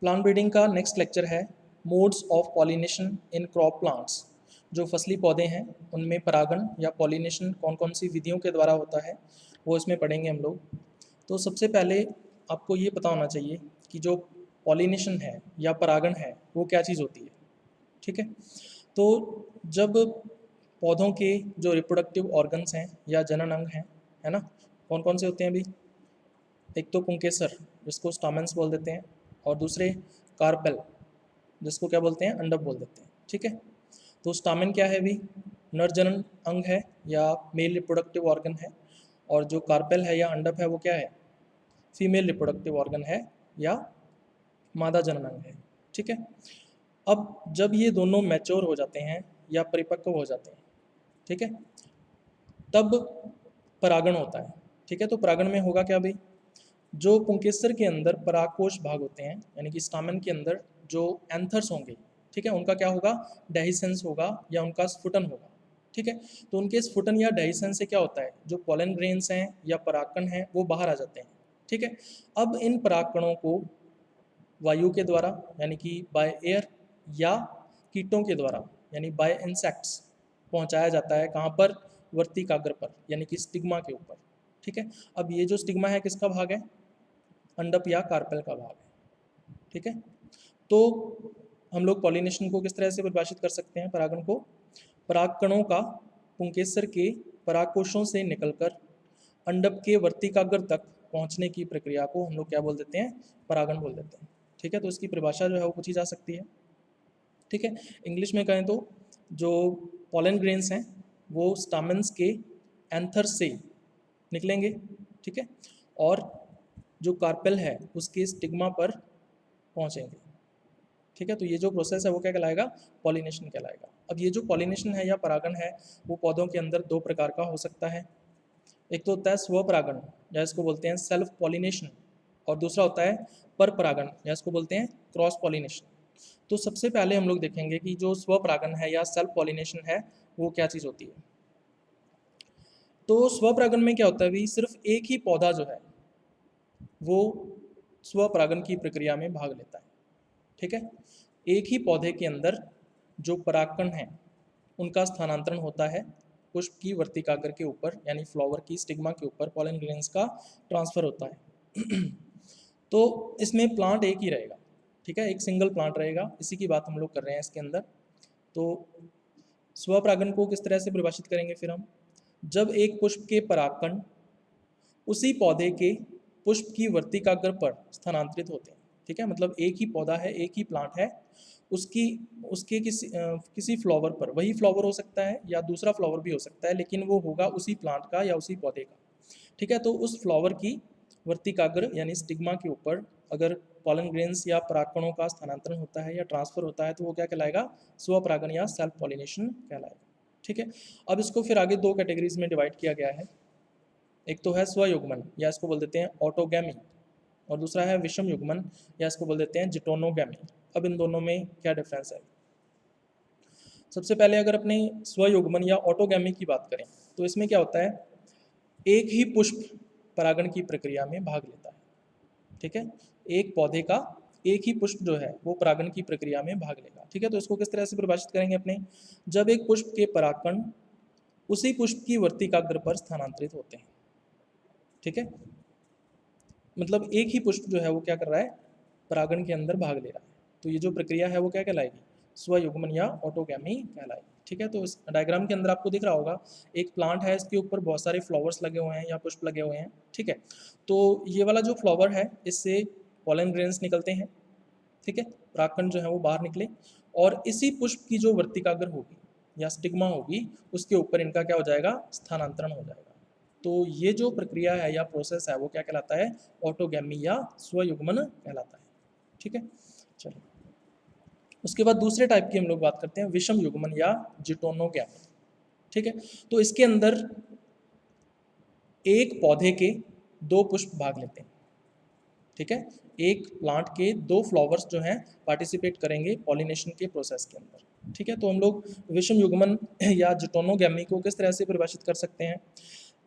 Plant breeding का next lecture है modes of pollination in crop plants. जो फसली पौधे हैं उनमें परागण या पॉलिनेशन कौन कौन सी विधियों के द्वारा होता है वो इसमें पढ़ेंगे हम लोग। तो सबसे पहले आपको ये पता होना चाहिए कि जो पॉलिनेशन है या परागण है वो क्या चीज़ होती है। ठीक है, तो जब पौधों के जो रिप्रोडक्टिव ऑर्गन्स हैं या जनन अंग हैं, है ना, कौन कौन से होते हैं अभी? एक तो पुंकेसर जिसको स्टामेंस बोल देते हैं, और दूसरे कार्पेल जिसको क्या बोलते हैं? अंडक बोल देते हैं। ठीक है, तो स्टामेन क्या है? अभी नर जनन अंग है या मेल रिप्रोडक्टिव ऑर्गन है, और जो कार्पेल है या अंडक है वो क्या है? फीमेल रिप्रोडक्टिव ऑर्गन है या मादा जनन अंग है। ठीक है, अब जब ये दोनों मैच्योर हो जाते हैं या परिपक्व हो जाते हैं, ठीक है, तब परागण होता है। ठीक है, तो परागण में होगा क्या भाई? जो पुंकेसर के अंदर परागकोश भाग होते हैं, यानी कि स्टामेन के अंदर जो एंथर्स होंगे, ठीक है, उनका क्या होगा? डेहिसेंस होगा या उनका स्फुटन होगा। ठीक है, तो उनके स्फुटन या डेहिसेंस से क्या होता है? जो पॉलन ग्रेन्स हैं या परागकण हैं वो बाहर आ जाते हैं। ठीक है, अब इन परागकणों को वायु के द्वारा यानी कि बाय एयर या कीटों के द्वारा यानी बाय इंसेक्ट्स पहुंचाया जाता है। कहाँ पर? वर्तिकाग्र पर यानी कि स्टिग्मा के ऊपर। ठीक है, अब ये जो स्टिग्मा है किसका भाग है? अंडप या कार्पेल का भाग है। ठीक है, तो हम लोग पॉलिनेशन को किस तरह से परिभाषित कर सकते हैं? परागण को, परागकणों का पुंकेसर के परागकोशों से निकलकर अंडप के वर्तिकाग्र तक पहुंचने की प्रक्रिया को हम लोग क्या बोल देते हैं? परागण बोल देते हैं। ठीक है, तो इसकी परिभाषा जो है वो पूछी जा सकती है। ठीक है, इंग्लिश में कहें तो जो पॉलन ग्रेन्स हैं वो स्टामेन्स के एंथर से निकलेंगे। ठीक है, और जो कार्पेल है उसके स्टिग्मा पर पहुंचेंगे। ठीक है, तो ये जो प्रोसेस है वो क्या कहलाएगा? पॉलिनेशन कहलाएगा। अब ये जो पॉलिनेशन है या परागण है वो पौधों के अंदर दो प्रकार का हो सकता है। एक तो होता है स्वपरागण या इसको बोलते हैं सेल्फ पॉलिनेशन, और दूसरा होता है पर परागण या इसको बोलते हैं क्रॉस पॉलिनेशन। तो सबसे पहले हम लोग देखेंगे कि जो स्वपरागण है या सेल्फ पॉलिनेशन है वो क्या चीज़ होती है। तो स्वपरागण में क्या होता है भाई? सिर्फ एक ही पौधा जो है वो स्वपरागण की प्रक्रिया में भाग लेता है। ठीक है, एक ही पौधे के अंदर जो परागकण हैं उनका स्थानांतरण होता है पुष्प की वर्तिकाग्र के ऊपर यानी फ्लावर की स्टिग्मा के ऊपर पॉलन ग्रेन्स का ट्रांसफर होता है। तो इसमें प्लांट एक ही रहेगा। ठीक है, एक सिंगल प्लांट रहेगा, इसी की बात हम लोग कर रहे हैं इसके अंदर। तो स्वपरागण को किस तरह से परिभाषित करेंगे फिर हम? जब एक पुष्प के परागकण उसी पौधे के पुष्प की वर्तिकाग्र पर स्थानांतरित होते हैं। ठीक है, मतलब एक ही पौधा है, एक ही प्लांट है, उसकी उसके किसी फ्लावर पर, वही फ्लावर हो सकता है या दूसरा फ्लावर भी हो सकता है, लेकिन वो होगा उसी प्लांट का या उसी पौधे का। ठीक है, तो उस फ्लावर की वर्तिकाग्र यानी स्टिग्मा के ऊपर अगर पॉलन ग्रेन्स या परागकणों का स्थानांतरण होता है या ट्रांसफर होता है तो वो क्या कहलाएगा? स्वपरागण या सेल्फ पॉलिनेशन कहलाएगा। ठीक है, अब इसको फिर आगे दो कैटेगरीज में डिवाइड किया गया है। एक तो है स्वयुग्मन या इसको बोल देते हैं ऑटोगैमी, और दूसरा है विषम युग्मन या इसको बोल देते हैं जिटोनोगैमी। अब इन दोनों में क्या डिफरेंस है? सबसे पहले अगर अपने स्वयुग्मन या ऑटोगैमी की बात करें तो इसमें क्या होता है? एक ही पुष्प परागण की प्रक्रिया में भाग लेता है। ठीक है, एक पौधे का एक ही पुष्प जो है वो परागण की प्रक्रिया में भाग लेगा। ठीक है, तो इसको किस तरह से परिभाषित करेंगे अपने? जब एक पुष्प के परागकण उसी पुष्प की वर्तिकाग्र पर स्थानांतरित होते हैं। ठीक है, मतलब एक ही पुष्प जो है वो क्या कर रहा है? परागण के अंदर भाग ले रहा है। तो ये जो प्रक्रिया है वो क्या कहलाएगी? स्वयुग्मन या ऑटोगैमी कहलाएगी। ठीक है, तो इस डायग्राम के अंदर आपको दिख रहा होगा एक प्लांट है, इसके ऊपर बहुत सारे फ्लावर्स लगे हुए हैं या पुष्प लगे हुए हैं। ठीक है, तो ये वाला जो फ्लावर है इससे पॉलन ग्रेन्स निकलते हैं। ठीक है, परागकण जो है वो बाहर निकले, और इसी पुष्प की जो वर्तिकाग्र होगी या स्टिग्मा होगी उसके ऊपर इनका क्या हो जाएगा? स्थानांतरण हो जाएगा। तो ये जो प्रक्रिया है या प्रोसेस है वो क्या कहलाता है? ऑटोगैमी या स्वयुग्मन कहलाता है। ठीक है, चलो उसके बाद दूसरे टाइप की हम लोग बात करते हैं विषम युग्मन या जिटोनोगैमी। ठीक है, तो इसके अंदर एक पौधे के दो पुष्प भाग लेते हैं। ठीक है, एक प्लांट के दो फ्लावर्स जो हैं पार्टिसिपेट करेंगे पॉलिनेशन के प्रोसेस के अंदर। ठीक है, तो हम लोग विषम युग्मन या जिटोनोगैमी को किस तरह से परिभाषित कर सकते हैं?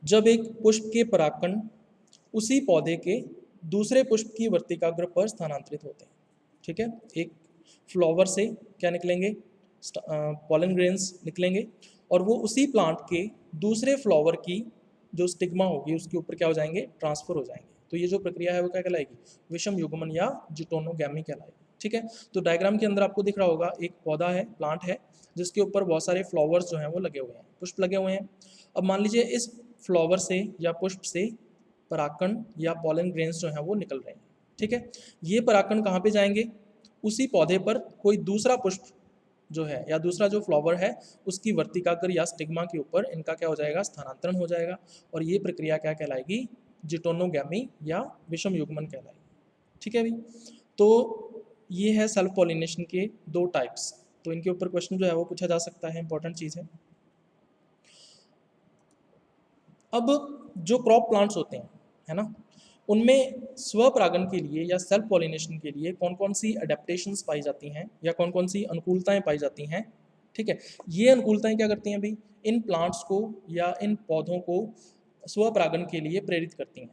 जब एक पुष्प के परागकण उसी पौधे के दूसरे पुष्प की वर्तिकाग्र पर स्थानांतरित होते हैं। ठीक है। एक फ्लावर से क्या निकलेंगे, पॉलन ग्रेन्स निकलेंगे, और वो उसी प्लांट के दूसरे फ्लावर की जो स्टिग्मा होगी उसके ऊपर क्या हो जाएंगे, ट्रांसफर हो जाएंगे। तो ये जो प्रक्रिया है वो क्या कहलाएगी, विषम युग्मन या जिटोनोगैमी कहलाएगी। ठीक है। तो डायग्राम के अंदर आपको दिख रहा होगा एक पौधा है, प्लांट है, जिसके ऊपर बहुत सारे फ्लावर्स जो हैं वो लगे हुए हैं, पुष्प लगे हुए हैं। अब मान लीजिए इस फ्लावर से या पुष्प से परागकण या पॉलन ग्रेन्स जो हैं वो निकल रहे हैं। ठीक है। ये परागकण कहाँ पे जाएंगे, उसी पौधे पर कोई दूसरा पुष्प जो है या दूसरा जो फ्लावर है उसकी वर्तिकाग्र या स्टिग्मा के ऊपर इनका क्या हो जाएगा, स्थानांतरण हो जाएगा, और ये प्रक्रिया क्या कहलाएगी, जिटोनोगैमी या विषम युग्मन कहलाएगी। ठीक है भाई। तो ये है सेल्फ पॉलिनेशन के दो टाइप्स। तो इनके ऊपर क्वेश्चन जो है वो पूछा जा सकता है, इंपॉर्टेंट चीज़ है। अब जो क्रॉप प्लांट्स होते हैं, है ना, उनमें स्वपरागन के लिए या सेल्फ पॉलिनेशन के लिए कौन कौन सी अडेप्टेशंस पाई जाती हैं या कौन कौन सी अनुकूलताएं पाई जाती हैं। ठीक है। ये अनुकूलताएं क्या करती हैं भाई, इन प्लांट्स को या इन पौधों को स्वपरागन के लिए प्रेरित करती हैं,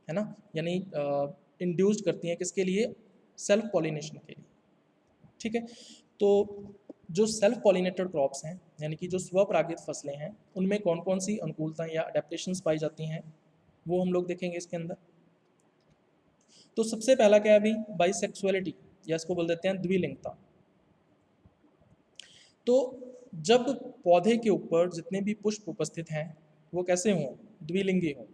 है ना, यानी इंड्यूस्ड करती हैं किसके लिए, सेल्फ पॉलिनेशन के लिए। ठीक है। तो जो सेल्फ पॉलिनेटेड क्रॉप्स हैं यानी कि जो स्वपरागित फसलें हैं, उनमें कौन कौन सी अनुकूलताएं या अडेप्टेशंस पाई जाती हैं वो हम लोग देखेंगे इसके अंदर। तो सबसे पहला क्या है अभी, बाइसेक्सुअलिटी, या इसको बोल देते हैं द्विलिंगता। तो जब पौधे के ऊपर जितने भी पुष्प उपस्थित हैं वो कैसे हों, द्विलिंगी हों,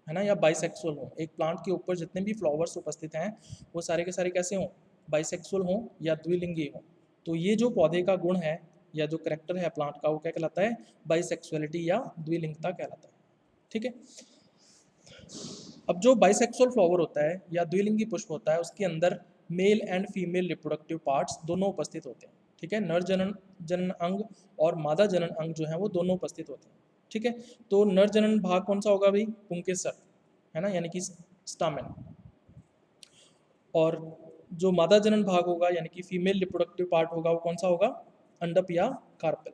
है ना, या बाइसेक्सुअल हों। एक प्लांट के ऊपर जितने भी फ्लावर्स उपस्थित हैं वो सारे के सारे कैसे हों, बाइसेक्सुअल हों या द्विलिंगी हों। तो ये जो पौधे का गुण है या जो करेक्टर है प्लांट का वो क्या कहलाता है, बाइसेक्सुअलिटी या द्विलिंगता कहलाता है। ठीक है। अब जो बाइसेक्सुअल फ्लावर होता है या द्विलिंगी पुष्प होता है उसके अंदर male and female reproductive parts दोनों उपस्थित होते हैं। ठीक है। नर जनन जनन अंग और मादा जनन अंग जो है वो दोनों उपस्थित होते हैं। ठीक है। तो नर जनन भाग कौन सा होगा भाई, पुंकेसर, है ना, यानी कि स्टामेन। और जो मादा जनन भाग होगा यानी कि फीमेल रिप्रोडक्टिव पार्ट होगा वो कौन सा होगा, अंडप या कार्पल।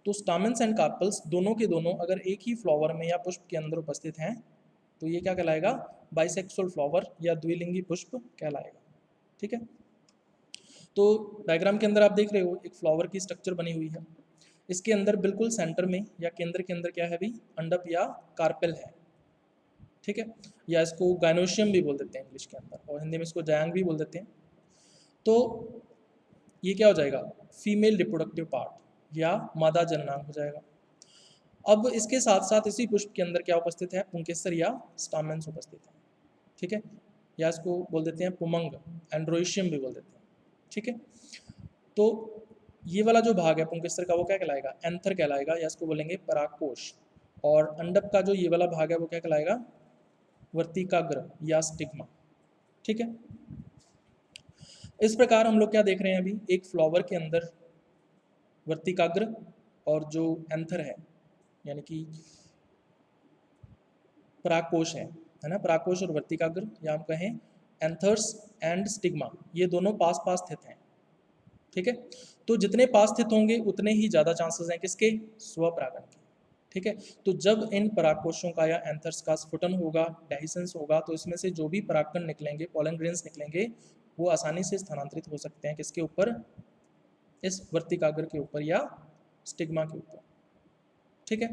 तो स्टामेन्स एंड कार्पल्स दोनों के दोनों अगर एक ही फ्लावर में या पुष्प के अंदर उपस्थित हैं तो ये क्या कहलाएगा, बाइसेक्सुअल फ्लावर या द्विलिंगी पुष्प कहलाएगा। ठीक है। तो डायग्राम के अंदर आप देख रहे हो एक फ्लावर की स्ट्रक्चर बनी हुई है, इसके अंदर बिल्कुल सेंटर में या केंद्र के अंदर क्या है भाई, अंडप या कार्पेल है। ठीक है। या इसको गाइनोशियम भी बोल देते हैं इंग्लिश के अंदर, और हिंदी में इसको जायंग भी बोल देते हैं। तो ये क्या हो जाएगा, फीमेल रिप्रोडक्टिव पार्ट या मादा जननांग हो जाएगा। अब इसके साथ साथ इसी पुष्प के अंदर क्या उपस्थित है, पुंकेसर या स्टामेन्स उपस्थित है। ठीक है। या इसको बोल देते हैं पुमंग, एंड्रोइशियम भी बोल देते हैं। ठीक है। तो ये वाला जो भाग है पुंकेसर का वो क्या कहलाएगा, एंथर कहलाएगा, या इसको बोलेंगे परागकोश। और अंडप का जो ये वाला भाग है वो क्या कहलाएगा, वर्तिकाग्र या स्टिग्मा। ठीक है। इस प्रकार हम लोग क्या देख रहे हैं अभी, एक फ्लावर के अंदर वर्तिकाग्र और जो एंथर है यानी कि परागकोश है ना, परागकोश और वर्तिकाग्र, या हम कहें एंथर्स एंड स्टिग्मा, ये दोनों पास पास स्थित हैं। ठीक है। तो जितने पास स्थित होंगे उतने ही ज़्यादा चांसेस हैं किसके, स्वपरागन के। ठीक है। तो जब इन परागकोशों का या एंथर्स का स्फुटन होगा, डाइसेंस होगा, तो इसमें से जो भी परागकण निकलेंगे, पॉलन ग्रेन्स निकलेंगे, वो आसानी से स्थानांतरित हो सकते हैं किसके ऊपर, इस वर्तिकाग्र के ऊपर या स्टिग्मा के ऊपर। ठीक है।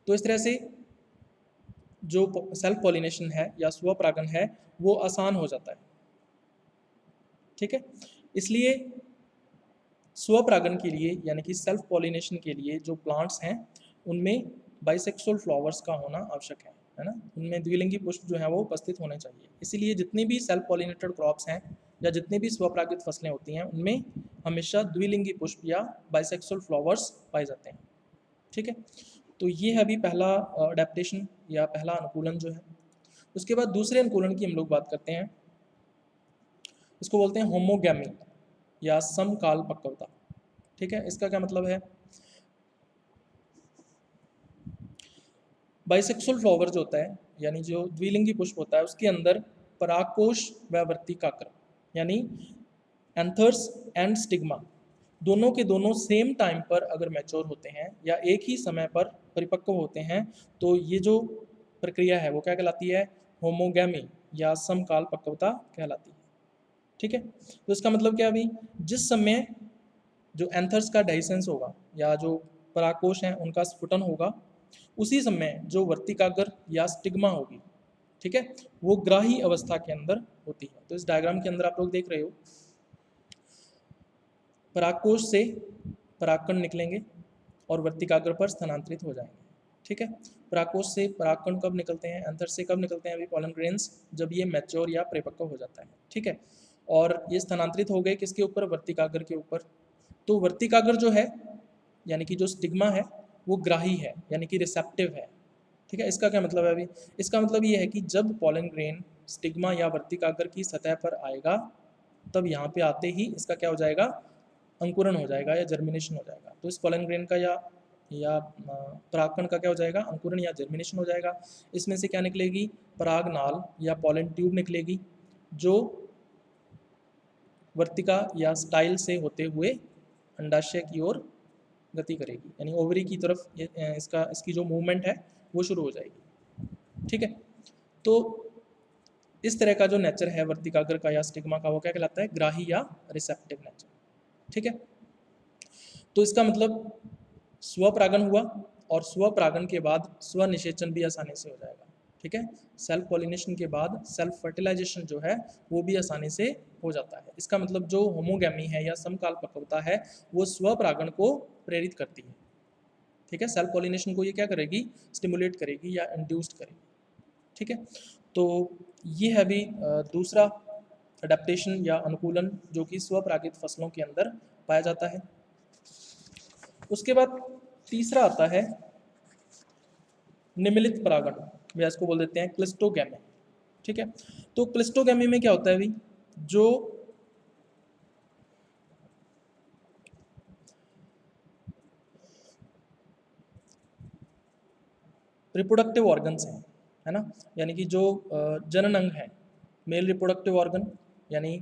तो इस तरह से जो सेल्फ पॉलिनेशन है या स्वपरागन है वो आसान हो जाता है। ठीक है। इसलिए स्वपरागन के लिए यानी कि सेल्फ पॉलिनेशन के लिए जो प्लांट्स हैं उनमें बाइसेक्सुअल फ्लावर्स का होना आवश्यक है ना, उनमें द्विलिंगी पुष्प जो है वो उपस्थित होने चाहिए। इसीलिए जितने भी सेल्फ पॉलिनेटेड क्रॉप्स हैं या जितनी भी स्वपरागित फसलें होती हैं उनमें हमेशा द्विलिंगी पुष्प या बाइसेक्सुअल फ्लावर्स पाए जाते हैं। ठीक है। तो ये है अभी पहला अडेप्टेशन या पहला अनुकूलन जो है। उसके बाद दूसरे अनुकूलन की हम लोग बात करते हैं, इसको बोलते हैं होमोगैमी या समकाल पक्वता। ठीक है। इसका क्या मतलब है, बाइसेक्सुअल फ्लावर जो होता है यानी जो द्विलिंगी पुष्प होता है उसके अंदर परागकोश व वर्तिकाग्र यानी एंथर्स एंड स्टिग्मा दोनों के दोनों सेम टाइम पर अगर मैच्योर होते हैं या एक ही समय पर परिपक्व होते हैं तो ये जो प्रक्रिया है वो क्या कहलाती है, होमोगैमी या समकाल पक्वता कहलाती है। ठीक है। तो इसका मतलब क्या अभी, जिस समय जो एंथर्स का डाइसेंस होगा या जो परागकोश हैं उनका स्फुटन होगा, उसी समय जो वर्तिकाग्र या स्टिग्मा होगी, ठीक है, वो ग्राही अवस्था के अंदर होती है। तो इस डायग्राम के अंदर आप लोग देख रहे हो, परागकोश से परागकण निकलेंगे और वर्तिकाग्र पर स्थानांतरित हो जाएंगे, ठीक है। परागकोश से परागकण कब निकलते हैं, एंथर से कब निकलते हैं अभी पॉलन ग्रेन्स, जब ये मैच्योर या परिपक्व हो जाता है, ठीक है। और ये स्थानांतरित हो गए किसके ऊपर, वर्तिकाग्र के ऊपर। तो वर्तिकाग्र जो है यानी कि जो स्टिग्मा है वो ग्राही है यानी कि रिसेप्टिव है, ठीक है। इसका क्या मतलब है अभी, इसका मतलब ये है कि जब पॉलन ग्रेन स्टिग्मा या वर्तिकाग्र की सतह पर आएगा, तब यहाँ पे आते ही इसका क्या हो जाएगा, अंकुरण हो जाएगा या जर्मिनेशन हो जाएगा। तो इस पॉलन ग्रेन का या परागकण का क्या हो जाएगा, अंकुरण या जर्मिनेशन हो जाएगा। इसमें से क्या निकलेगी, परागनाल या पॉलन ट्यूब निकलेगी, जो वर्तिका या स्टाइल से होते हुए अंडाशय की ओर गति करेगी, यानी ओवरी की तरफ इसकी जो मूवमेंट है वो शुरू हो जाएगी, ठीक है। तो इस तरह का जो नेचर है वर्तिकाग्र का या स्टिग्मा का, वो क्या कहलाता है, ग्राही या रिसेप्टिव नेचर, ठीक है। तो इसका मतलब स्वपरागन हुआ और स्वपरागन के बाद स्वनिषेचन भी आसानी से हो जाएगा, ठीक है। सेल्फ पॉलिनेशन के बाद सेल्फ फर्टिलाइजेशन जो है वो भी आसानी से हो जाता है। इसका मतलब जो होमोगैमी है या समकाल परिपक्वता है वो स्वपरागन को प्रेरित करती है, ठीक है। सेल्फ पॉलिनेशन को ये क्या करेगी, स्टिमुलेट करेगी या इंड्यूस्ड करेगी, ठीक है। तो ये है अभी दूसरा अडेप्टेशन या अनुकूलन जो कि स्वपरागित फसलों के अंदर पाया जाता है। उसके बाद तीसरा आता है निम्नलिखित परागण, या इसको बोल देते हैं क्लिस्टोगैमी, ठीक है। तो क्लिस्टोगैमी में क्या होता है अभी, जो रिप्रोडक्टिव ऑर्गन्स हैं, है ना, यानी कि जो जनन अंग है, मेल रिप्रोडक्टिव ऑर्गन यानी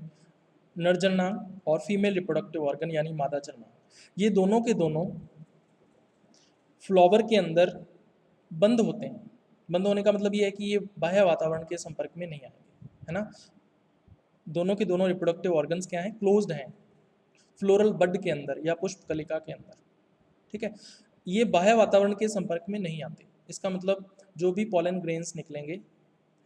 नर जननांग और फीमेल रिप्रोडक्टिव ऑर्गन यानी मादा जननांग, ये दोनों के दोनों फ्लावर के अंदर बंद होते हैं। बंद होने का मतलब ये है कि ये बाह्य वातावरण के संपर्क में नहीं आएंगे, है ना। दोनों के दोनों रिप्रोडक्टिव ऑर्गन्स क्या हैं, क्लोज्ड हैं फ्लोरल बड के अंदर या पुष्प कलिका के अंदर, ठीक है। ये बाह्य वातावरण के संपर्क में नहीं आते। इसका मतलब जो भी पॉलन ग्रेन्स निकलेंगे,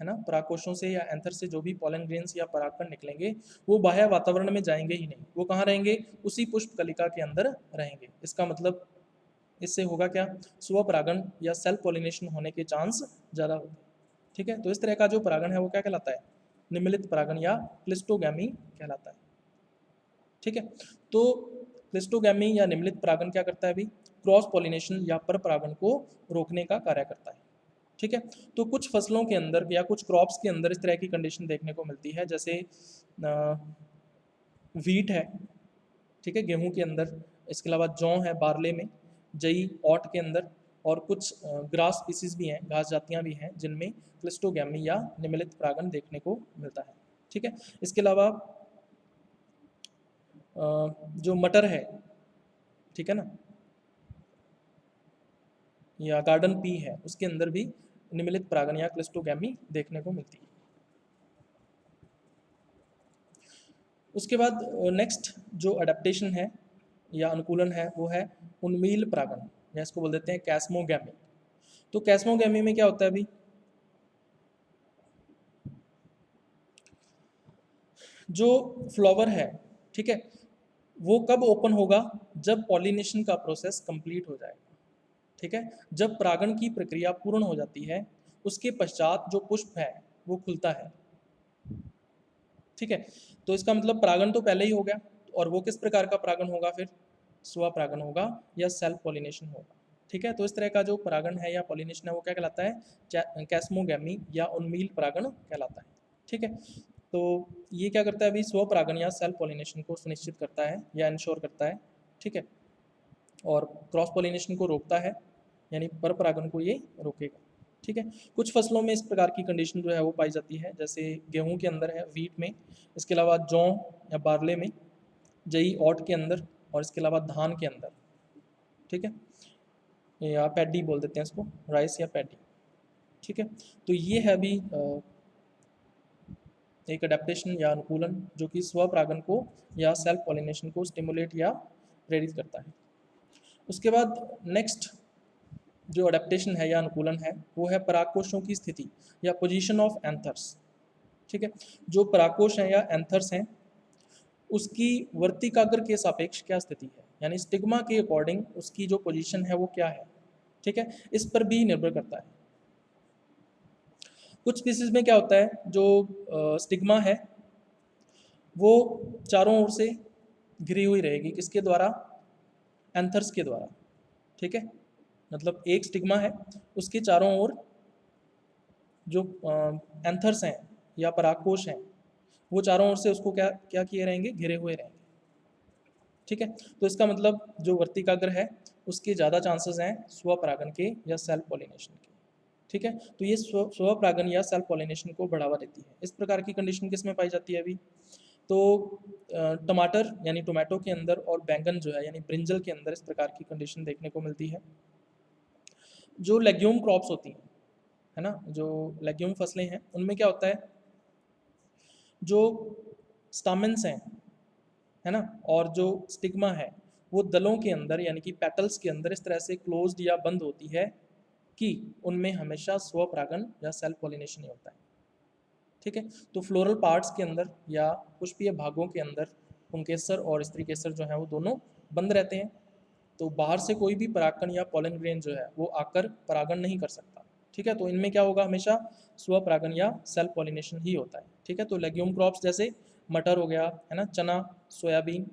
है ना, परागकोशों से या एंथर से जो भी पॉलन ग्रेन्स या परागकण निकलेंगे वो बाह्य वातावरण में जाएंगे ही नहीं, वो कहाँ रहेंगे, उसी पुष्प कलिका के अंदर रहेंगे। इसका मतलब इससे होगा क्या, स्वपरागन या सेल्फ पॉलिनेशन होने के चांस ज़्यादा होते हैं, ठीक है। तो इस तरह का जो परागण है वो क्या कहलाता है, निम्नलिखित परागण या क्लिस्टोगैमी कहलाता है, ठीक है। तो क्लिस्टोगैमी या निम्नलिखित परागण क्या करता है अभी, क्रॉस पॉलिनेशन या पर परागण को रोकने का कार्य करता है, ठीक है। तो कुछ फसलों के अंदर या कुछ क्रॉप्स के अंदर इस तरह की कंडीशन देखने को मिलती है, जैसे वीट है, ठीक है, गेहूं के अंदर। इसके अलावा जौ है बारले में, जई ऑट के अंदर, और कुछ ग्रास स्पीसीज भी हैं, घास जातियां भी हैं जिनमें क्लिस्टोगैमी या निम्नलिखित परागण देखने को मिलता है, ठीक है। इसके अलावा जो मटर है, ठीक है ना, या गार्डन पी है, उसके अंदर भी निम्नलिखित परागण या क्लिस्टोगैमी देखने को मिलती है। उसके बाद नेक्स्ट जो अडेप्टेशन है या अनुकूलन है वो है उन्मील परागण, या इसको बोल देते हैं कैस्मोगैमी। तो कैस्मोगैमी में क्या होता है अभी, जो फ्लावर है, ठीक है, वो कब ओपन होगा, जब पॉलिनेशन का प्रोसेस कंप्लीट हो जाएगा, ठीक है। जब परागण की प्रक्रिया पूर्ण हो जाती है उसके पश्चात जो पुष्प है वो खुलता है, ठीक है। तो इसका मतलब परागण तो पहले ही हो गया, और वो किस प्रकार का परागण होगा फिर, स्वपरागण होगा या सेल्फ पॉलिनेशन होगा, ठीक है। तो इस तरह का जो परागण है या पॉलिनेशन है वो क्या कहलाता है, कैस्मोगैमी या उन्मील परागण कहलाता है, ठीक है। तो ये क्या करता है अभी, स्वपरागण या सेल्फ पॉलिनेशन को सुनिश्चित करता है या इंश्योर करता है, ठीक है, और क्रॉस पॉलिनेशन को रोकता है, यानी पर परागण को ये रोकेगा, ठीक है। कुछ फसलों में इस प्रकार की कंडीशन जो है वो पाई जाती है, जैसे गेहूं के अंदर है, वीट में, इसके अलावा जौ या बारले में, जई ऑट के अंदर, और इसके अलावा धान के अंदर, ठीक है, या पैडी बोल देते हैं इसको, राइस या पैडी, ठीक है। तो ये है अभी एक अडेप्टेशन या अनुकूलन जो कि स्वपरागन को या सेल्फ पॉलिनेशन को स्टिमुलेट या प्रेरित करता है। उसके बाद नेक्स्ट जो अडेप्टेशन है या अनुकूलन है वो है परागकोशों की स्थिति या पोजीशन ऑफ एंथर्स। ठीक है, जो परागकोश हैं या एंथर्स हैं उसकी वर्तिकाग्र के सापेक्ष क्या स्थिति है, यानी स्टिग्मा के अकॉर्डिंग उसकी जो पोजीशन है वो क्या है। ठीक है, इस पर भी निर्भर करता है। कुछ स्पीसीज में क्या होता है, जो स्टिग्मा है वो चारों ओर से घिरी हुई रहेगी, किसके द्वारा, एंथर्स के द्वारा। ठीक है, मतलब एक स्टिग्मा है उसके चारों ओर जो एंथर्स हैं या परागकोश हैं वो चारों ओर से उसको क्या क्या किए रहेंगे, घिरे हुए रहेंगे। ठीक है, तो इसका मतलब जो वर्तिकाग्र है उसके ज़्यादा चांसेस हैं स्वपरागन के या सेल्फ पॉलिनेशन के। ठीक है, तो ये स्वपरागन या सेल्फ पॉलिनेशन को बढ़ावा देती है। इस प्रकार की कंडीशन किस में पाई जाती है अभी, तो टमाटर यानी टोमेटो के अंदर और बैंगन जो है यानी ब्रिंजल के अंदर इस प्रकार की कंडीशन देखने को मिलती है। जो लेग्यूम क्रॉप्स होती हैं, है ना, जो लेग्यूम फसलें हैं उनमें क्या होता है, जो स्टामेंस हैं, है ना, और जो स्टिग्मा है वो दलों के अंदर यानी कि पेटल्स के अंदर इस तरह से क्लोज्ड या बंद होती है कि उनमें हमेशा स्वपरागन या सेल्फ पॉलिनेशन ही होता है। ठीक है, तो फ्लोरल पार्ट्स के अंदर या पुष्पीय भागों के अंदर पुंकेसर और स्त्री केसर जो है वो दोनों बंद रहते हैं, तो बाहर से कोई भी परागकण या पॉलन ग्रेन जो है वो आकर परागण नहीं कर सकता। ठीक है, तो इनमें क्या होगा, हमेशा स्वपरागन या सेल्फ पॉलिनेशन ही होता है। ठीक है, तो लेग्यूम क्रॉप्स जैसे मटर हो गया, है ना, चना, सोयाबीन,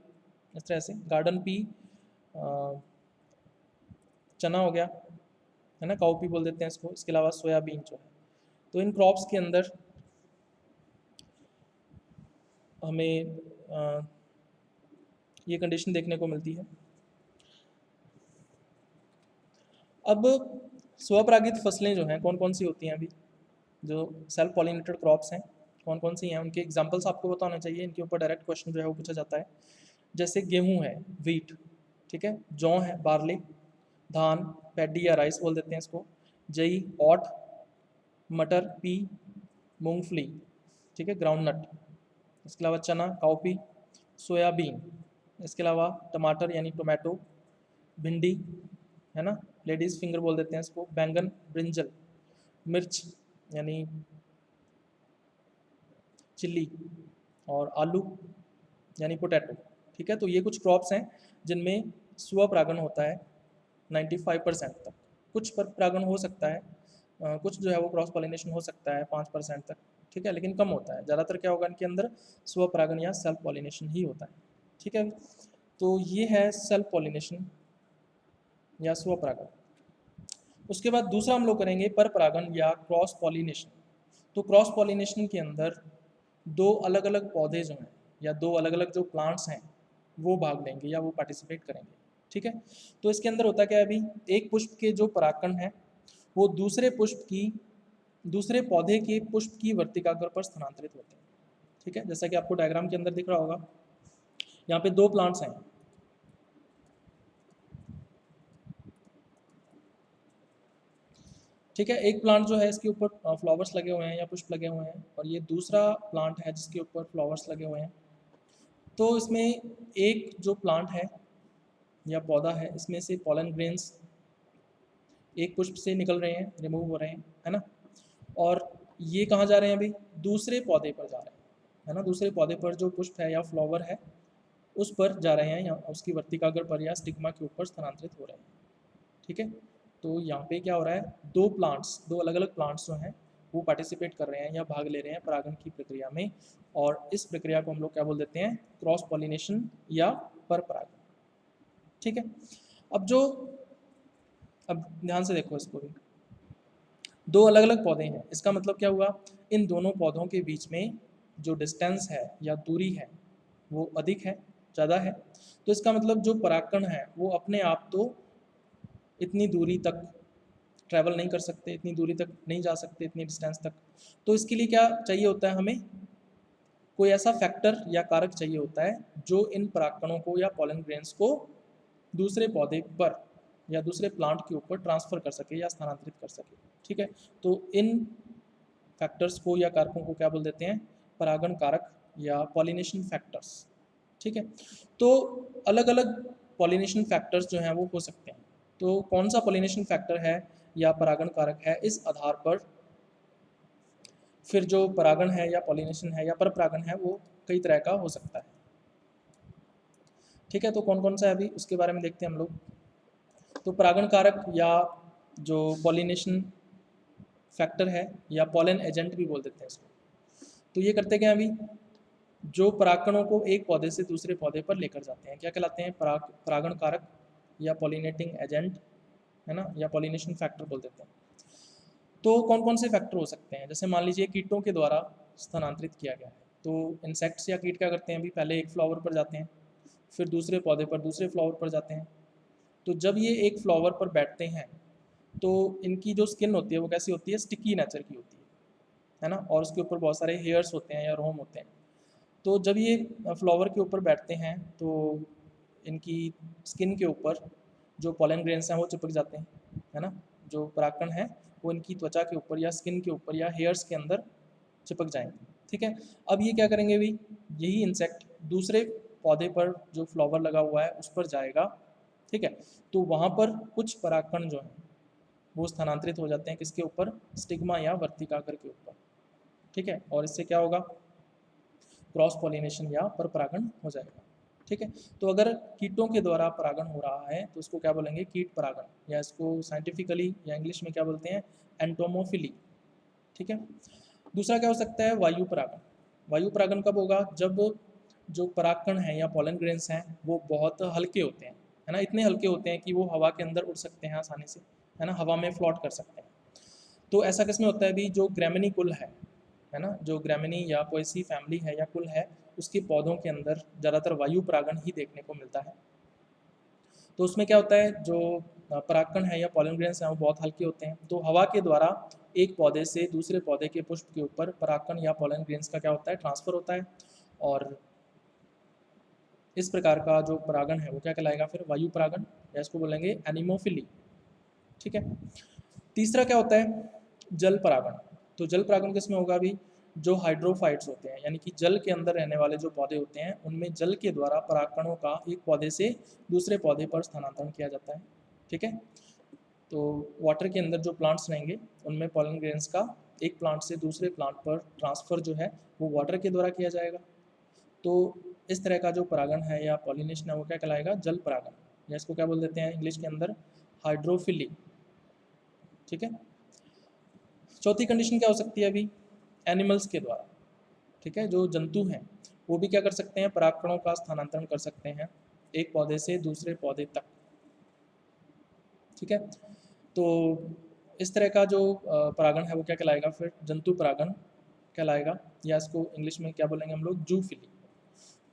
इस तरह से गार्डन पी, चना हो गया, है ना, काउपी बोल देते हैं इसको, इसके अलावा सोयाबीन जो है, तो इन क्रॉप्स के अंदर हमें ये कंडीशन देखने को मिलती है। अब स्वपरागित फसलें जो हैं कौन कौन सी होती हैं, अभी जो सेल्फ पॉलिनेटेड क्रॉप्स हैं कौन कौन सी हैं, उनके एग्जांपल्स आपको पता होने चाहिए, इनके ऊपर डायरेक्ट क्वेश्चन जो है वो पूछा जाता है। जैसे गेहूं है, वीट, ठीक है, जौ है, बार्ली, धान, पैडी या राइस बोल देते हैं इसको, जई, ऑट, मटर, पी, मूंगफली, ठीक है, ग्राउंडनट, इसके अलावा चना, काउपी, सोयाबीन, इसके अलावा टमाटर यानी टोमेटो, भिंडी, है ना, लेडीज़ फिंगर बोल देते हैं इसको, बैंगन, ब्रिंजल, मिर्च यानी चिल्ली, और आलू यानी पोटैटो। ठीक है, तो ये कुछ क्रॉप्स हैं जिनमें स्वपरागन होता है 95% तक। कुछ पर परागण हो सकता है, कुछ जो है वो क्रॉस पॉलिनेशन हो सकता है 5% तक। ठीक है, लेकिन कम होता है। ज़्यादातर क्या होगा, इनके अंदर स्वपरागन या सेल्फ पॉलिनेशन ही होता है। ठीक है, तो ये है सेल्फ पॉलिनेशन या स्वपरागन। उसके बाद दूसरा हम लोग करेंगे पर परागन या क्रॉस पॉलिनेशन। तो क्रॉस पॉलिनेशन के अंदर दो अलग अलग पौधे जो हैं या दो अलग अलग जो प्लांट्स हैं वो भाग लेंगे या वो पार्टिसिपेट करेंगे। ठीक है, तो इसके अंदर होता क्या है, अभी एक पुष्प के जो परागकण हैं वो दूसरे पौधे के पुष्प की वर्तिकाग्र पर स्थानांतरित होते हैं। ठीक है, जैसा कि आपको डायग्राम के अंदर दिख रहा होगा, यहाँ पे दो प्लांट्स हैं, ठीक है, एक प्लांट जो है इसके ऊपर फ्लावर्स लगे हुए हैं या पुष्प लगे हुए हैं, और ये दूसरा प्लांट है जिसके ऊपर फ्लावर्स लगे हुए हैं। तो इसमें एक जो प्लांट है या पौधा है, इसमें से पॉलन ग्रेन्स एक पुष्प से निकल रहे हैं, रिमूव हो रहे हैं, है ना, और ये कहाँ जा रहे हैं, अभी दूसरे पौधे पर जा रहे हैं, है ना, दूसरे पौधे पर जो पुष्प है या फ्लावर है उस पर जा रहे हैं या उसकी वर्तिकाग्र पर या स्टिग्मा के ऊपर स्थानांतरित हो रहे हैं। ठीक है, तो यहाँ पे क्या हो रहा है, दो अलग अलग प्लांट्स जो हैं वो पार्टिसिपेट कर रहे हैं या भाग ले रहे हैं परागण की प्रक्रिया में, और इस प्रक्रिया को हम लोग क्या बोल देते हैं, क्रॉस पॉलिनेशन या पर परागण। ठीक है, अब ध्यान से देखो इसको भी, दो अलग अलग पौधे हैं, इसका मतलब क्या हुआ, इन दोनों पौधों के बीच में जो डिस्टेंस है या दूरी है वो अधिक है, ज़्यादा है, तो इसका मतलब जो परागकण है वो अपने आप तो इतनी दूरी तक ट्रैवल नहीं कर सकते, इतनी दूरी तक नहीं जा सकते, इतनी डिस्टेंस तक। तो इसके लिए क्या चाहिए होता है, हमें कोई ऐसा फैक्टर या कारक चाहिए होता है जो इन परागकणों को या पॉलन ग्रेन्स को दूसरे पौधे पर या दूसरे प्लांट के ऊपर ट्रांसफ़र कर सके या स्थानांतरित कर सके। ठीक है, तो इन फैक्टर्स को या कारकों को क्या बोल देते हैं, परागण कारक या पॉलिनेशन फैक्टर्स। ठीक है, तो अलग अलग पॉलिनेशन फैक्टर्स जो हैं वो हो सकते हैं। तो कौन सा पॉलिनेशन फैक्टर है या परागण कारक है, इस आधार पर फिर जो परागण है या पॉलिनेशन है या परपरागण है वो कई तरह का हो सकता है। ठीक है, तो कौन कौन सा है अभी उसके बारे में देखते हैं हम लोग। तो परागण कारक या जो पॉलिनेशन फैक्टर है या पॉलन एजेंट भी बोल देते हैं इसको, तो ये करते क्या अभी, जो परागकणों को एक पौधे से दूसरे पौधे पर लेकर जाते हैं, क्या कहलाते हैं, परागण कारक या पॉलिनेटिंग एजेंट, है ना, या पॉलिनेशन फैक्टर बोल देते हैं। तो कौन कौन से फैक्टर हो सकते हैं, जैसे मान लीजिए कीटों के द्वारा स्थानांतरित किया गया है, तो इंसेक्ट्स या कीट क्या करते हैं, अभी पहले एक फ्लावर पर जाते हैं, फिर दूसरे पौधे पर, दूसरे फ्लावर पर जाते हैं। तो जब ये एक फ्लावर पर बैठते हैं तो इनकी जो स्किन होती है वो कैसी होती है, स्टिकी नेचर की होती है ना, और उसके ऊपर बहुत सारे हेयर्स होते हैं या रोम होते हैं। तो जब ये फ्लावर के ऊपर बैठते हैं तो इनकी स्किन के ऊपर जो पॉलन ग्रेन्स हैं वो चिपक जाते हैं, है ना, जो परागकण है वो इनकी त्वचा के ऊपर या स्किन के ऊपर या हेयर्स के अंदर चिपक जाएंगे। ठीक है, अब ये क्या करेंगे भी, यही इंसेक्ट दूसरे पौधे पर जो फ्लावर लगा हुआ है उस पर जाएगा। ठीक है, तो वहाँ पर कुछ परागकण जो हैं वो स्थानांतरित हो जाते हैं किसके ऊपर, स्टिग्मा या वर्तिकाग्र के ऊपर। ठीक है, और इससे क्या होगा, क्रॉस पॉलिनेशन या परपरागण हो जाएगा। ठीक है, तो अगर कीटों के द्वारा परागण हो रहा है तो उसको क्या बोलेंगे, कीट परागण, या इसको साइंटिफिकली या इंग्लिश में क्या बोलते हैं, एंटोमोफिली। ठीक है, दूसरा क्या हो सकता है, वायु परागण। वायु परागण कब होगा, जब जो परागकण हैं या पॉलन ग्रेन्स हैं वो बहुत हल्के होते हैं, है ना, इतने हल्के होते हैं कि वो हवा के अंदर उड़ सकते हैं आसानी से, है ना, हवा में फ्लॉट कर सकते हैं। तो ऐसा किसमें होता है भी, जो ग्रेमिनी कुल है ना, जो ग्रेमिनी या पोएसी फैमिली है या कुल है, उसके पौधों के अंदर ज़्यादातर वायु परागण ही देखने को मिलता है। तो उसमें क्या होता है, जो परागकण है या पॉलन ग्रेन्स हैं वो बहुत हल्के होते हैं, तो हवा के द्वारा एक पौधे से दूसरे पौधे के पुष्प के ऊपर परागकण या पॉलन ग्रेन्स का क्या होता है, ट्रांसफर होता है, और इस प्रकार का जो परागण है वो क्या कहलाएगा फिर, वायु परागण, या इसको बोलेंगे एनिमोफिली। ठीक है, तीसरा क्या होता है, जल परागण। तो जल परागण किसमें होगा अभी, जो हाइड्रोफाइट्स होते हैं, यानी कि जल के अंदर रहने वाले जो पौधे होते हैं उनमें जल के द्वारा परागकणों का एक पौधे से दूसरे पौधे पर स्थानांतरण किया जाता है। ठीक है, तो वाटर के अंदर जो प्लांट्स रहेंगे उनमें पॉलन ग्रेन्स का एक प्लांट से दूसरे प्लांट पर ट्रांसफ़र जो है वो वाटर के द्वारा किया जाएगा। तो इस तरह का जो परागण है या पॉलिनेशन है वो क्या कहलाएगा, जल परागण, या इसको क्या बोल देते हैं इंग्लिश के अंदर, हाइड्रोफिली। ठीक है, चौथी कंडीशन क्या हो सकती है अभी, एनिमल्स के द्वारा। ठीक है, जो जंतु हैं वो भी क्या कर सकते हैं, परागकणों का स्थानांतरण कर सकते हैं एक पौधे से दूसरे पौधे तक। ठीक है, तो इस तरह का जो परागण है वो क्या कहलाएगा फिर, जंतु परागण कहलाएगा, या इसको इंग्लिश में क्या बोलेंगे हम लोग, जूफिली।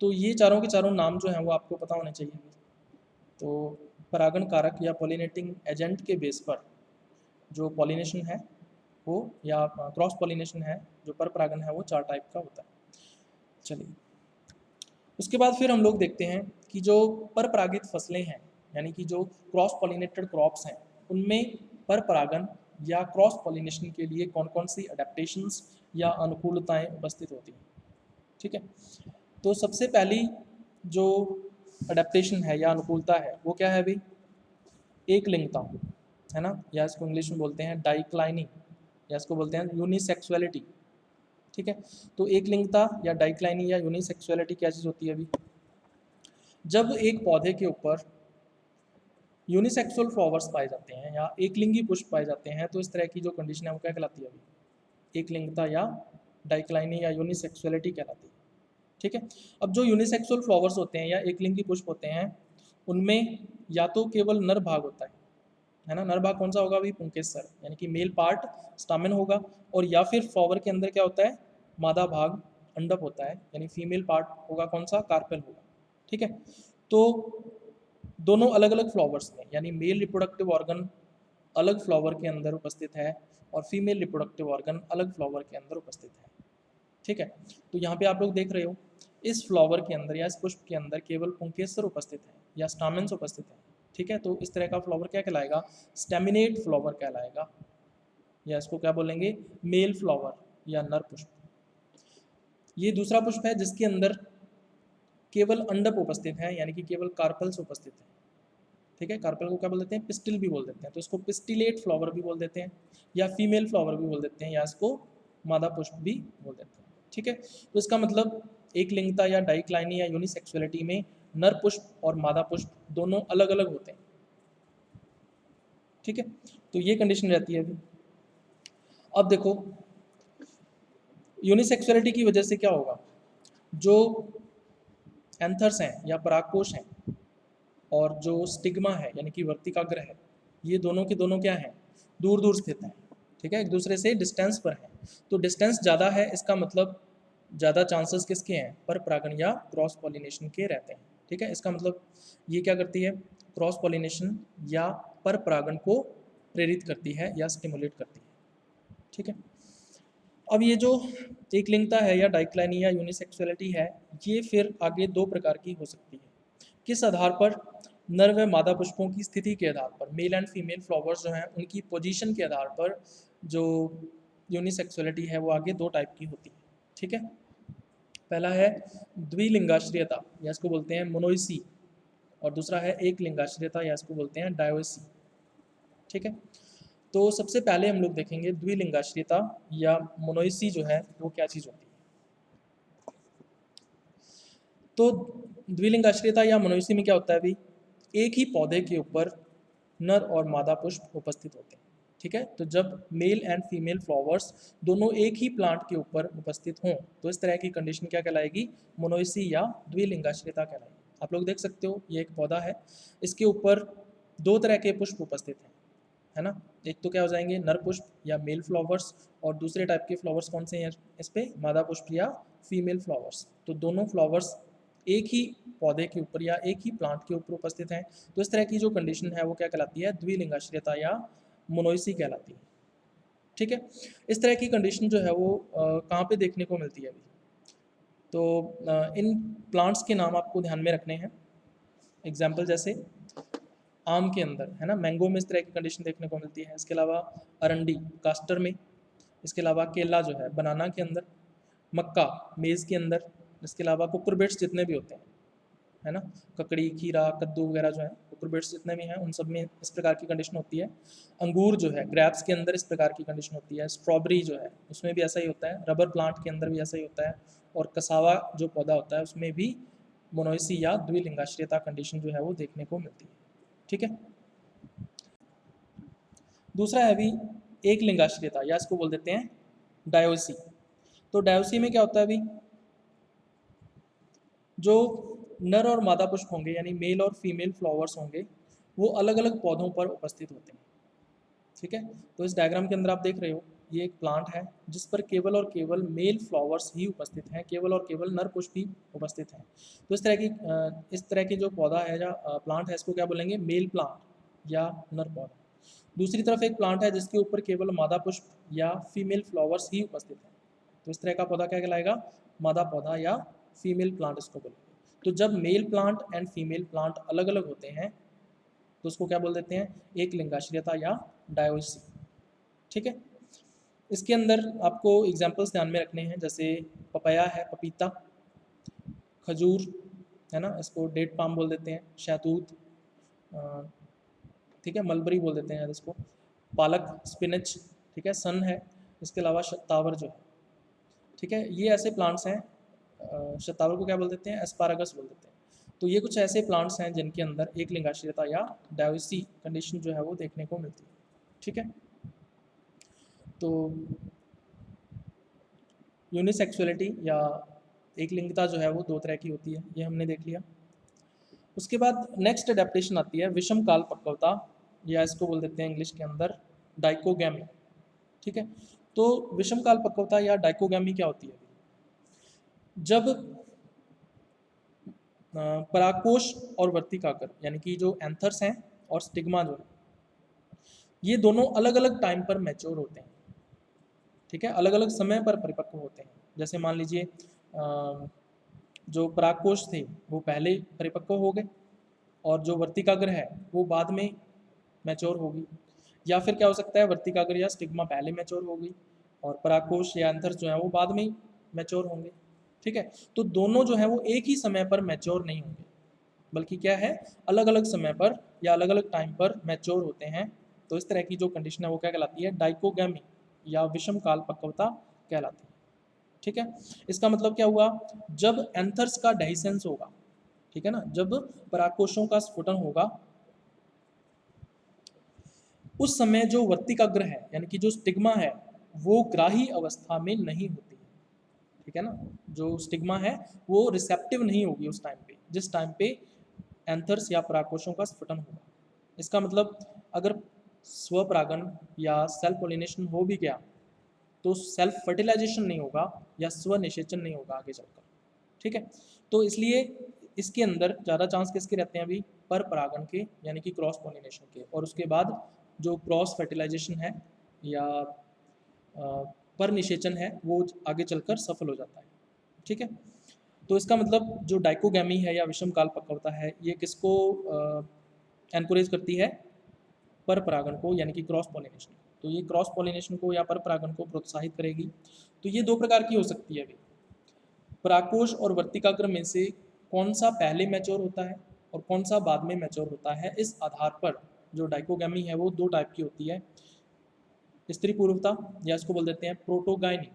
तो ये चारों के चारों नाम जो हैं वो आपको पता होने चाहिए। तो परागण कारक या पॉलिनेटिंग एजेंट के बेस पर जो पॉलिनेशन है वो, या क्रॉस पॉलिनेशन है, जो पर परागण है वो चार टाइप का होता है। चलिए, उसके बाद फिर हम लोग देखते हैं कि जो पर परागित फसलें हैं, यानी कि जो क्रॉस पॉलिनेटेड क्रॉप्स हैं, उनमें पर परागण या क्रॉस पॉलिनेशन के लिए कौन कौन सी अडेप्टेशंस या अनुकूलताएं उपस्थित होती हैं। ठीक है, तो सबसे पहली जो अडेप्टेशन है या अनुकूलता है वो क्या है अभी, एक लिंगता, है ना, या इसको इंग्लिश में बोलते हैं डाइक्लाइनिंग, या इसको बोलते हैं यूनिसेक्सुअलिटी। ठीक है, तो एक लिंगता या डाइक्लाइनिंग या यूनिसेक्सुअलिटी क्या चीज़ होती है अभी, जब एक पौधे के ऊपर यूनिसेक्सुअल फ्लावर्स पाए जाते हैं या एक लिंगी पुष्प पाए जाते हैं, तो इस तरह की जो कंडीशन है वो क्या कहलाती है अभी, एक लिंगता या डाइक्लाइनिंग या यूनिसेक्सुअलिटी कहलाती है। ठीक है, अब जो यूनिसेक्सुअल फ्लावर्स होते हैं या एक लिंगी पुष्प होते हैं उनमें या तो केवल नर भाग होता है ना, नर भाग कौन सा होगा अभी, पुंकेसर, यानी कि मेल पार्ट स्टामेन होगा, और या फिर फ्लावर के अंदर क्या होता है, मादा भाग अंडक होता है, यानी फीमेल पार्ट होगा कौन सा, कार्पेल होगा। ठीक है, तो दोनों अलग अलग फ्लावर्स में, यानी मेल रिप्रोडक्टिव ऑर्गन अलग फ्लावर के अंदर उपस्थित है और फीमेल रिप्रोडक्टिव ऑर्गन अलग फ्लावर के अंदर उपस्थित है। ठीक है, तो यहाँ पे आप लोग देख रहे हो इस फ्लावर के अंदर या इस पुष्प के अंदर केवल पुंकेसर उपस्थित है या स्टामेन्स उपस्थित है। ठीक है, तो इस तरह का फ्लावर क्या कहलाएगा, स्टेमिनेट फ्लावर कहलाएगा, या इसको क्या बोलेंगे, मेल फ्लावर या नर पुष्प। ये दूसरा पुष्प है जिसके अंदर केवल अंडप उपस्थित है, यानी कि केवल कार्पल्स उपस्थित है। ठीक है, कार्पल को क्या बोल देते हैं, पिस्टिल भी बोल देते हैं, तो इसको पिस्टिलेट फ्लावर भी बोल देते हैं, या फीमेल फ्लावर भी बोल देते हैं, या इसको मादा पुष्प भी बोल देते हैं। ठीक है, तो इसका मतलब एक लिंगता या डाइक्लाइनी या यूनिसेक्सुअलिटी में नर पुष्प और मादा पुष्प दोनों अलग अलग होते हैं। ठीक है, तो ये कंडीशन रहती है अभी। अब देखो यूनिसेक्सुअलिटी की वजह से क्या होगा, जो एंथर्स हैं या परागकोश हैं और जो स्टिग्मा है यानी कि वर्तिकाग्र है, ये दोनों के दोनों क्या हैं, दूर दूर स्थित हैं। ठीक है, एक दूसरे से डिस्टेंस पर हैं, तो डिस्टेंस ज़्यादा है, इसका मतलब ज़्यादा चांसेस किसके हैं, पर परागण या क्रॉस पॉलिनेशन के रहते हैं। ठीक है, इसका मतलब ये क्या करती है, क्रॉस पॉलिनेशन या पर परागण को प्रेरित करती है या स्टिमुलेट करती है। ठीक है, अब ये जो एक लिंगता है या डाइक्लाइनी या यूनिसेक्सुअलिटी है, ये फिर आगे दो प्रकार की हो सकती है। किस आधार पर, नर व मादा पुष्पों की स्थिति के आधार पर, मेल एंड फीमेल फ्लावर्स जो हैं उनकी पोजीशन के आधार पर जो यूनिसेक्सुअलिटी है वो आगे दो टाइप की होती है। ठीक है, पहला है द्विलिंगाश्रयता या इसको बोलते हैं मोनोइसी, और दूसरा है एक लिंगाश्रयता या इसको बोलते हैं डायोइसी। ठीक है, तो सबसे पहले हम लोग देखेंगे द्विलिंगाश्रयता या मोनोइसी जो है वो क्या चीज़ होती है। तो द्विलिंगाश्रयता या मोनोइसी में क्या होता है अभी, एक ही पौधे के ऊपर नर और मादा पुष्प उपस्थित होते हैं। ठीक है, तो जब मेल एंड फीमेल फ्लावर्स दोनों एक ही प्लांट के ऊपर उपस्थित हों तो इस तरह की कंडीशन क्या कहलाएगी, मोनोइसी या द्विलिंगाश्रयता कहलाएगी। आप लोग देख सकते हो ये एक पौधा है, इसके ऊपर दो तरह के पुष्प उपस्थित हैं, है ना। एक तो क्या हो जाएंगे नर पुष्प या मेल फ्लावर्स, और दूसरे टाइप के फ्लावर्स कौन से हैं इस पे, मादा पुष्प या फीमेल फ्लावर्स। तो दोनों फ्लावर्स एक ही पौधे के ऊपर या एक ही प्लांट के ऊपर उपस्थित हैं, तो इस तरह की जो कंडीशन है वो क्या कहलाती है, द्विलिंगाश्रयता या मोनोइसी कहलाती है। ठीक है, इस तरह की कंडीशन जो है वो कहाँ पे देखने को मिलती है अभी, तो इन प्लांट्स के नाम आपको ध्यान में रखने हैं। एग्जाम्पल जैसे आम के अंदर, है ना, मैंगो में इस तरह की कंडीशन देखने को मिलती है। इसके अलावा अरंडी कास्टर में, इसके अलावा केला जो है बनाना के अंदर, मक्का मेज़ के अंदर, इसके अलावा कुकुरबिट्स जितने भी होते हैं, है ना, ककड़ी खीरा कद्दू वगैरह जो है कुकुरबिट्स जितने भी हैं उन सब में इस प्रकार की कंडीशन होती है। अंगूर जो है ग्रैप्स के अंदर इस प्रकार की कंडीशन होती है। स्ट्रॉबेरी जो है उसमें भी ऐसा ही होता है, रबर प्लांट के अंदर भी ऐसा ही होता है, और कसावा जो पौधा होता है उसमें भी मोनोइसी या द्विलिंगाश्रयता कंडीशन जो है वो देखने को मिलती है। ठीक है, दूसरा है भी एक लिंगाश्रयता या इसको बोल देते हैं डायोसी। तो डायोसी में क्या होता है अभी, जो नर और मादा पुष्प होंगे यानी मेल और फीमेल फ्लावर्स होंगे वो अलग अलग पौधों पर उपस्थित होते हैं। ठीक है, तो इस डायग्राम के अंदर आप देख रहे हो ये एक प्लांट है जिस पर केवल और केवल मेल फ्लावर्स ही उपस्थित हैं, केवल और केवल नर पुष्प ही उपस्थित हैं। तो इस तरह की जो पौधा है या प्लांट है इसको क्या बोलेंगे, मेल प्लांट या नर पौधा। दूसरी तरफ एक प्लांट है जिसके ऊपर केवल मादा पुष्प या फीमेल फ्लावर्स ही उपस्थित हैं, तो इस तरह का पौधा क्या कहलाएगा, मादा पौधा या फीमेल प्लांट इसको बोलेंगे। तो जब male plant and female plant अलग अलग होते हैं तो उसको क्या बोल देते हैं, एक लिंगाश्रयता या डायोसी। ठीक है, इसके अंदर आपको एग्जाम्पल्स ध्यान में रखने हैं, जैसे पपाया है, पपीता, खजूर, है ना, इसको डेट पाम बोल देते हैं, शहतूत, ठीक है, मलबरी बोल देते हैं इसको, पालक, स्पिनच, ठीक है, सन है, इसके अलावा शतावर जो है। ठीक है, ये ऐसे प्लांट्स हैं, शतावर को क्या बोल देते हैं, एस्पारागस बोल देते हैं। तो ये कुछ ऐसे प्लांट्स हैं जिनके अंदर एक लिंगाश्रयता या डायोसी कंडीशन जो है वो देखने को मिलती है। ठीक है, तो यूनिसेक्सुअलिटी या एक लिंगता जो है वो दो तरह की होती है, ये हमने देख लिया। उसके बाद नेक्स्ट अडेप्टेशन आती है विषम काल पक्वता, या इसको बोल देते हैं इंग्लिश के अंदर डाइकोगैमी। ठीक है, तो विषम काल पक्वता या डाइकोगैमी क्या होती है, जब परागकोश और वर्तिकाग्र यानी कि जो एंथर्स हैं और स्टिग्मा जो है ये दोनों अलग अलग टाइम पर मैच्योर होते हैं। ठीक है, अलग अलग समय पर परिपक्व होते हैं। जैसे मान लीजिए जो परागकोश थे वो पहले परिपक्व हो गए, और जो वर्तिकाग्र है वो बाद में मैच्योर होगी, या फिर क्या हो सकता है वर्तिकाग्र या स्टिग्मा पहले मैच्योर होगी और परागकोश या एंथर्स जो है वो बाद में मैच्योर होंगे। ठीक है। तो दोनों जो है वो एक ही समय पर मैच्योर नहीं होंगे, बल्कि क्या है, अलग अलग समय पर या अलग अलग टाइम पर मैच्योर होते हैं। तो इस तरह की जो कंडीशन है वो क्या कहलाती है, डाइकोगैमी या विषम काल पक्वता कहलाती है। ठीक है। इसका मतलब क्या हुआ, जब एंथर्स का डेहिसेंस होगा, ठीक है ना, जब परागकोशों का स्फुटन होगा, उस समय जो वर्तिकाग्र है यानी कि जो स्टिग्मा है वो ग्राही अवस्था में नहीं होती है। ठीक है ना, जो स्टिग्मा है वो रिसेप्टिव नहीं होगी उस टाइम पे, जिस टाइम पे एंथर्स या परागकोशों का स्फुटन होगा। इसका मतलब अगर स्वपरागन या सेल्फ पोलिनेशन हो भी गया तो सेल्फ फर्टिलाइजेशन नहीं होगा या स्वनिषेचन नहीं होगा आगे चलकर। ठीक है। तो इसलिए इसके अंदर ज़्यादा चांस किसके रहते हैं, अभी पर परागन के यानी कि क्रॉस पोलिनेशन के, और उसके बाद जो क्रॉस फर्टिलाइजेशन है या पर निषेचन है वो आगे चलकर सफल हो जाता है। ठीक है। तो इसका मतलब जो डाइकोगैमी है या विषम काल पक्वता है ये किसको एनकरेज करती है, पर परागन को यानी कि क्रॉस पॉलिनेशन। तो ये क्रॉस पॉलिनेशन को या पर परागन को प्रोत्साहित करेगी। तो ये दो प्रकार की हो सकती है अभी, परागकोश और वर्तिकाग्र में से कौन सा पहले मैच्योर होता है और कौन सा बाद में मैच्योर होता है, इस आधार पर जो डाइकोगैमी है वो दो टाइप की होती है, स्त्री पूर्वता या इसको बोल देते हैं प्रोटोगाइनी,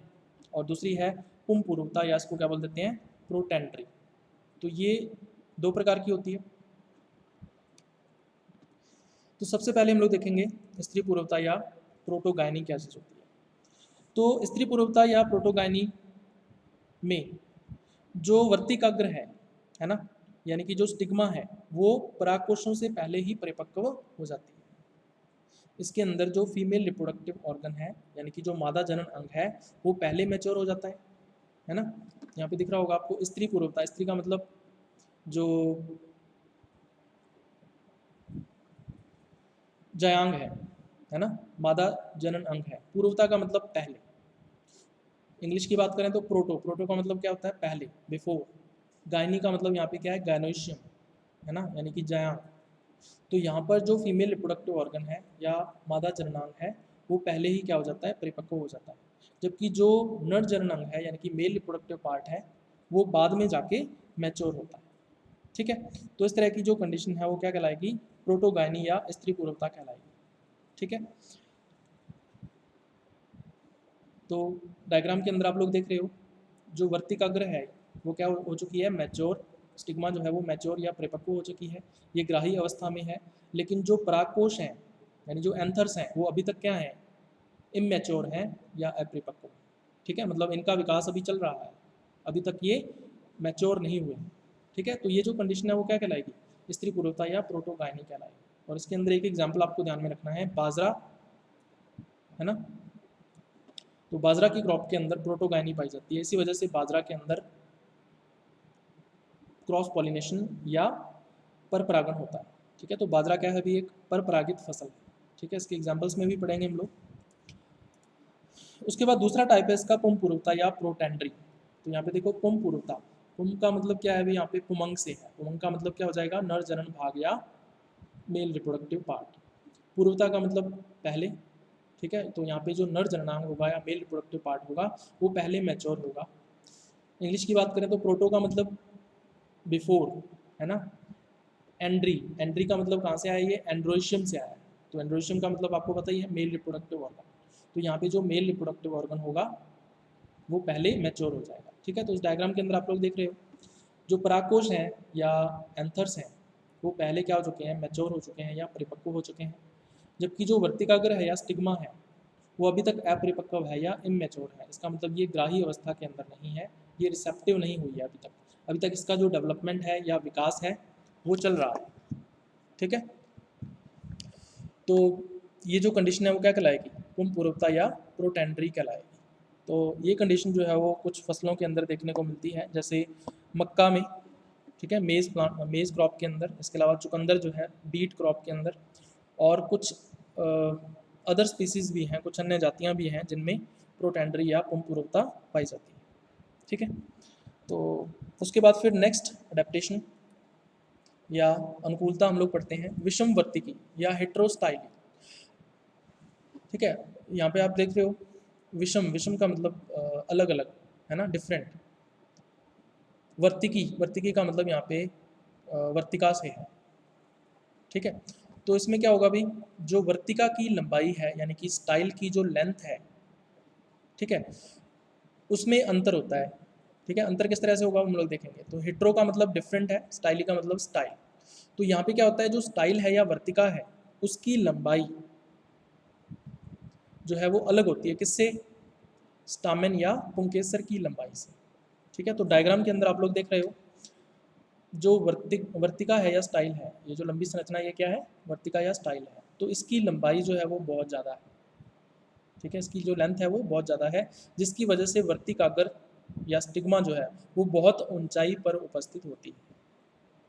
और दूसरी है पुम पूर्वता या इसको क्या बोल देते हैं, प्रोटेंट्री। तो ये दो प्रकार की होती है। तो सबसे पहले हम लोग देखेंगे स्त्री पूर्वता या प्रोटोगाइनी क्या चीज़ होती है। तो स्त्री पूर्वता या प्रोटोगाइनी में जो वर्तिकाग्र है ना, यानी कि जो स्टिग्मा है वो परागकोशों से पहले ही परिपक्व हो जाती है। इसके अंदर जो फीमेल रिप्रोडक्टिव ऑर्गन है यानी कि जो मादा जनन अंग है वो पहले मैच्योर हो जाता है ना। यहाँ पे दिख रहा होगा आपको स्त्री पूर्वता, स्त्री का मतलब जो जयांग है ना, मादा जनन अंग है। पूर्वता का मतलब पहले। इंग्लिश की बात करें तो प्रोटो, प्रोटो का मतलब क्या होता है, पहले, बिफोर। गायनी का मतलब यहाँ पे क्या है, गायनोशियम, है ना, यानी कि जयांग। तो यहाँ पर जो फीमेल रिप्रोडक्टिव ऑर्गन है या मादा जननांग है वो पहले ही क्या हो जाता है, परिपक्व हो जाता है, जबकि जो नर जननांग है यानी कि मेल रिप्रोडक्टिव पार्ट है वो बाद में जाके मैच्योर होता है। ठीक है। तो इस तरह की जो कंडीशन है वो क्या कहलाएगी, प्रोटोगायनी या स्त्री पूर्वता कहलाएगी। ठीक है। तो डायग्राम के अंदर आप लोग देख रहे हो जो वर्तिकाग्र है वो क्या हो चुकी है, मैच्योर। स्टिग्मा जो है वो मैच्योर या परिपक्व हो चुकी है, ये ग्राही अवस्था में है। लेकिन जो परागकोश हैं यानी जो एंथर्स हैं वो अभी तक क्या हैं, इमैच्योर हैं या अपरिपक्व। ठीक है, मतलब इनका विकास अभी चल रहा है, अभी तक ये मैच्योर नहीं हुए। ठीक है। तो ये जो कंडीशन है वो क्या कहलाएगी, स्त्री पूर्वता या प्रोटोगायनी कहलाएगी। और इसके अंदर एक एग्जाम्पल आपको ध्यान में रखना है, बाजरा, है ना। तो बाजरा की क्रॉप के अंदर प्रोटोगायनी पाई जाती है, इसी वजह से बाजरा के अंदर क्रॉस पॉलिनेशन या पर परागन होता है। ठीक है। तो बाजरा क्या है, अभी एक पर परागित फसल है। ठीक है, इसके एग्जाम्पल्स में भी पढ़ेंगे हम लोग। उसके बाद दूसरा टाइप है इसका पुम पूर्वता या प्रोटेंड्री। तो यहाँ पे देखो पुम पूर्वता, पुम का मतलब क्या है, अभी यहाँ पे पुमंग से है। पुमंग का मतलब क्या हो जाएगा, नर जनन भाग या मेल रिप्रोडक्टिव पार्ट। पूर्वता का मतलब पहले। ठीक है। तो यहाँ पे जो नर जननांग होगा या मेल रिप्रोडक्टिव पार्ट होगा वो पहले मैच्योर होगा। इंग्लिश की बात करें तो प्रोटो का मतलब बिफोर, है ना। एंड्री, एंड्री का मतलब कहाँ से आया, ये एंड्रोशियम से आया है। तो एंड्रोशियम का मतलब आपको पता ही है, मेल रिप्रोडक्टिव ऑर्गन। तो यहाँ पे जो मेल रिप्रोडक्टिव ऑर्गन होगा वो पहले मैच्योर हो जाएगा। ठीक है। तो इस डायग्राम के अंदर आप लोग देख रहे हो जो परागकोश हैं या एंथर्स हैं वो पहले क्या हो चुके हैं, मैच्योर हो चुके हैं या परिपक्व हो चुके हैं, जबकि जो वर्तिकाग्र है या स्टिग्मा है वो अभी तक अपरिपक्व है या इमैच्योर है। इसका मतलब ये ग्राही अवस्था के अंदर नहीं है, ये रिसेप्टिव नहीं हुई है अभी तक। अभी तक इसका जो डेवलपमेंट है या विकास है वो चल रहा है। ठीक है। तो ये जो कंडीशन है वो क्या कहलाएगी, पुम पूर्वता या प्रोटेंड्री कहलाएगी। तो ये कंडीशन जो है वो कुछ फसलों के अंदर देखने को मिलती है, जैसे मक्का में, ठीक है, मेज़ प्लांट, मेज़ क्रॉप के अंदर। इसके अलावा चुकंदर जो है बीट क्रॉप के अंदर, और कुछ अदर स्पीसीज़ भी हैं, कुछ अन्य जातियाँ भी हैं जिनमें प्रोटेंड्री या पुम पूर्वता पाई जाती है। ठीक है। तो उसके बाद फिर नेक्स्ट अडेप्टेशन या अनुकूलता हम लोग पढ़ते हैं विषमवर्तिकी या हेट्रोस्टाइली। ठीक है। यहाँ पे आप देख रहे हो विषम, विषम का मतलब अलग अलग, है ना, डिफरेंट। वर्तिकी, वर्तिकी का मतलब यहाँ पे वर्तिका से है, ठीक है। तो इसमें क्या होगा भाई, जो वर्तिका की लंबाई है यानी कि स्टाइल की जो लेंथ है, ठीक है, उसमें अंतर होता है, ठीक है। अंतर किस तरह से होगा हम लोग देखेंगे। तो हेट्रो का मतलब डिफरेंट है, स्टाइली का मतलब स्टाइल। तो यहाँ पे क्या होता है, जो स्टाइल है या वर्तिका है उसकी लंबाई जो है वो अलग होती है, किससे, स्टामेन या पुंकेसर की लंबाई से, ठीक है। तो डायग्राम के अंदर आप लोग देख रहे हो, जो वर्तिका है या स्टाइल है, ये जो लंबी संरचना ये क्या है, वर्तिका या स्टाइल है। तो इसकी लंबाई जो है वो बहुत ज़्यादा है, ठीक है, इसकी जो लेंथ है वो बहुत ज़्यादा है, जिसकी वजह से वर्तिकाग्र या स्टिग्मा जो है वो बहुत ऊंचाई पर उपस्थित होती है,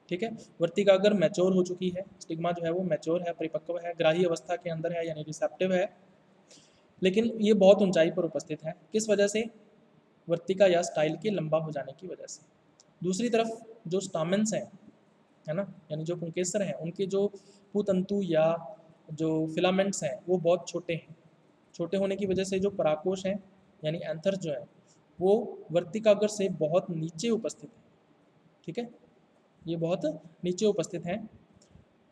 ठीक है। वर्तिकाग्र मैच्योर हो चुकी है, स्टिग्मा जो है वो मैच्योर है, परिपक्व है, ग्राही अवस्था के अंदर है यानी रिसेप्टिव है, लेकिन ये बहुत ऊंचाई पर उपस्थित है। किस वजह से, वर्तिका या स्टाइल के लंबा हो जाने की वजह से। दूसरी तरफ जो स्टामेंस हैं, है ना, यानी जो पुंकेसर हैं, उनके जो पुतंतु या जो फिलामेंट्स हैं वो बहुत छोटे हैं। छोटे होने की वजह से जो पराकोश हैं यानी एंथर्स जो है वो वर्तिकाग्र से बहुत नीचे उपस्थित है, ठीक है, ये बहुत नीचे उपस्थित हैं।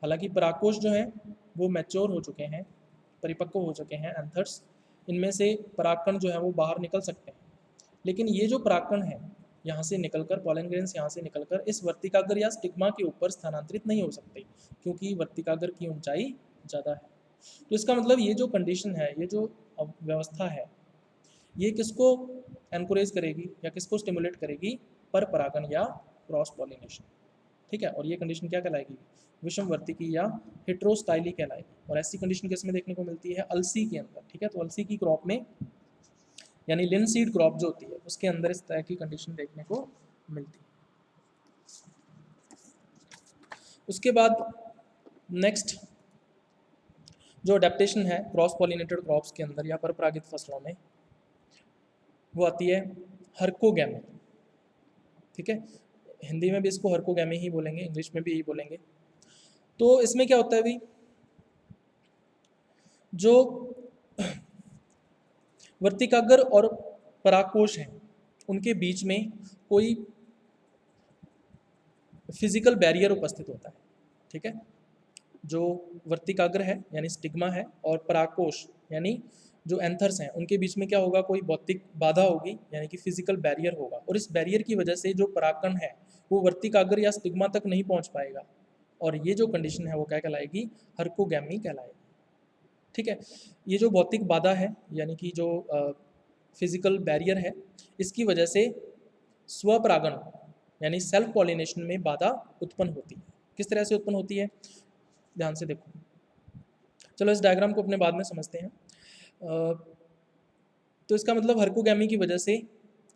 हालांकि पराकोश जो है वो मैच्योर हो चुके हैं, परिपक्व हो चुके हैं एंथर्स, इनमें से परागकण जो है वो बाहर निकल सकते हैं, लेकिन ये जो परागकण है यहाँ से निकलकर, पॉलन ग्रेन्स यहाँ से निकलकर इस वर्तिकाग्र या स्टिग्मा के ऊपर स्थानांतरित नहीं हो सकते, क्योंकि वर्तिकाग्र की ऊंचाई ज़्यादा है। तो इसका मतलब ये जो कंडीशन है, ये जो व्यवस्था है, ये किसको एनकरेज करेगी या किसको स्टिमुलेट करेगी, पर परागण या क्रॉस पॉलिनेशन, ठीक है। और ये कंडीशन क्या कहलाएगी, विषमवर्तिकी या हेट्रोस्टाइली कहलाएगी। और ऐसी कंडीशन किस में देखने को मिलती है, अलसी के अंदर, ठीक है। तो अलसी की क्रॉप में यानी लिनसीड क्रॉप जो होती है उसके अंदर इस तरह की कंडीशन देखने को मिलती है। उसके बाद नेक्स्ट जो अडेप्टेशन है क्रॉस पॉलिनेटेड क्रॉप्स के अंदर या परपरागित फसलों में, वो आती है हर्कोगैमी, ठीक है। हिंदी में भी इसको हर्कोगैमी ही बोलेंगे, इंग्लिश में भी यही बोलेंगे। तो इसमें क्या होता है भाई, जो वर्तिकाग्र और परागकोश हैं उनके बीच में कोई फिजिकल बैरियर उपस्थित होता है, ठीक है। जो वर्तिकाग्र है यानी स्टिग्मा है और परागकोश यानी जो एंथर्स हैं उनके बीच में क्या होगा, कोई भौतिक बाधा होगी यानी कि फिजिकल बैरियर होगा, और इस बैरियर की वजह से जो परागकण है वो वर्तिकाग्र या स्टिग्मा तक नहीं पहुंच पाएगा, और ये जो कंडीशन है वो क्या कहलाएगी, हर्कोगैमी कहलाएगी, ठीक है। ये जो भौतिक बाधा है यानी कि जो फिजिकल बैरियर है, इसकी वजह से स्वपरागण यानी सेल्फ पॉलिनेशन में बाधा उत्पन्न होती है। किस तरह से उत्पन्न होती है, ध्यान से देखो। चलो इस डायग्राम को अपने बाद में समझते हैं। तो इसका मतलब हर्कोगैमी की वजह से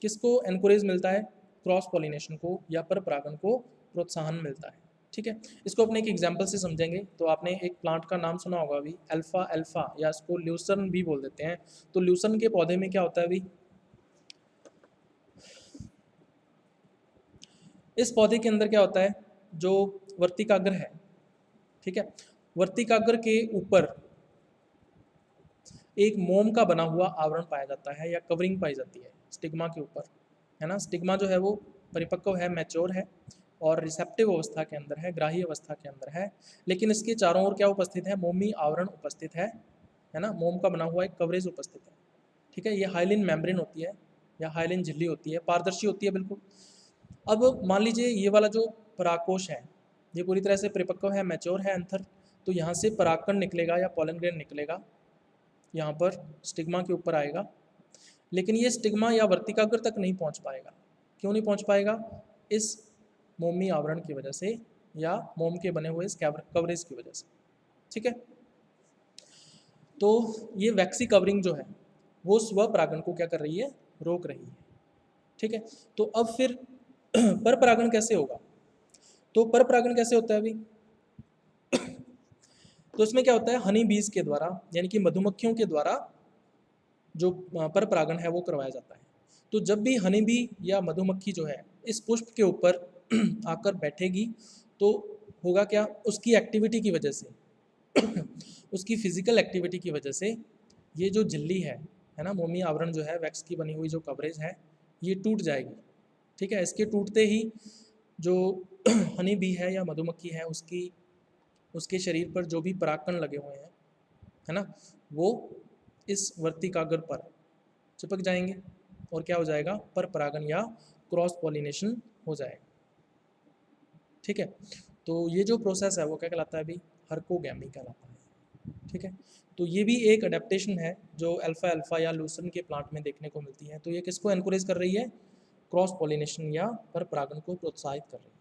किसको एनकरेज मिलता है, क्रॉस पॉलिनेशन को या परपरागण को प्रोत्साहन मिलता है, ठीक है। इसको अपने एक एग्जांपल से समझेंगे। तो आपने एक प्लांट का नाम सुना होगा अभी, अल्फा अल्फा, या इसको ल्यूसर्न भी बोल देते हैं। तो ल्यूसर्न के पौधे में क्या होता है अभी, इस पौधे के अंदर क्या होता है, जो वर्तिकाग्र है, ठीक है, वर्तिकाग्र के ऊपर एक मोम का बना हुआ आवरण पाया जाता है या कवरिंग पाई जाती है स्टिग्मा के ऊपर, है ना। स्टिग्मा जो है वो परिपक्व है, मैच्योर है और रिसेप्टिव अवस्था के अंदर है, ग्राही अवस्था के अंदर है, लेकिन इसके चारों ओर क्या उपस्थित है, मोमी आवरण उपस्थित है ना, मोम का बना हुआ एक कवरेज उपस्थित है, ठीक है। ये हाइलिन मेम्ब्रेन होती है या हाइलिन झिल्ली होती है, पारदर्शी होती है बिल्कुल। अब मान लीजिए ये वाला जो परागकोश है ये पूरी तरह से परिपक्व है, मैच्योर है एंथर, तो यहाँ से परागकण निकलेगा या पॉलन ग्रेन निकलेगा, यहाँ पर स्टिग्मा के ऊपर आएगा, लेकिन ये स्टिग्मा या वर्तिकाग्र तक नहीं पहुँच पाएगा। क्यों नहीं पहुँच पाएगा, इस मोमी आवरण की वजह से या मोम के बने हुए इस कवरेज की वजह से, ठीक है। तो ये वैक्सी कवरिंग जो है वो स्वपरागण को क्या कर रही है, रोक रही है, ठीक है। तो अब फिर परपरागण कैसे होगा, तो परपरागण कैसे होता है अभी, तो इसमें क्या होता है, हनी बीज के द्वारा यानी कि मधुमक्खियों के द्वारा जो परपरागण है वो करवाया जाता है। तो जब भी हनी बी या मधुमक्खी जो है इस पुष्प के ऊपर आकर बैठेगी तो होगा क्या, उसकी एक्टिविटी की वजह से उसकी फिजिकल एक्टिविटी की वजह से ये जो झिल्ली है ना, मोमी आवरण जो है, वैक्स की बनी हुई जो कवरेज है, ये टूट जाएगी, ठीक है, इसके टूटते ही जो हनी बी है या मधुमक्खी है उसके शरीर पर जो भी परागकण लगे हुए हैं, है ना, वो इस वर्तिकाग्र पर चिपक जाएंगे और क्या हो जाएगा, पर परागन या क्रॉस पॉलिनेशन हो जाएगा। ठीक है, तो ये जो प्रोसेस है वो क्या कहलाता है, अभी हर्कोगैमी कहलाता है। ठीक है, तो ये भी एक अडेप्टेशन है जो अल्फा अल्फा या लूसर्न के प्लांट में देखने को मिलती है। तो ये किसको एनकरेज कर रही है, क्रॉस पॉलिनेशन या पर परागन को प्रोत्साहित कर रही है।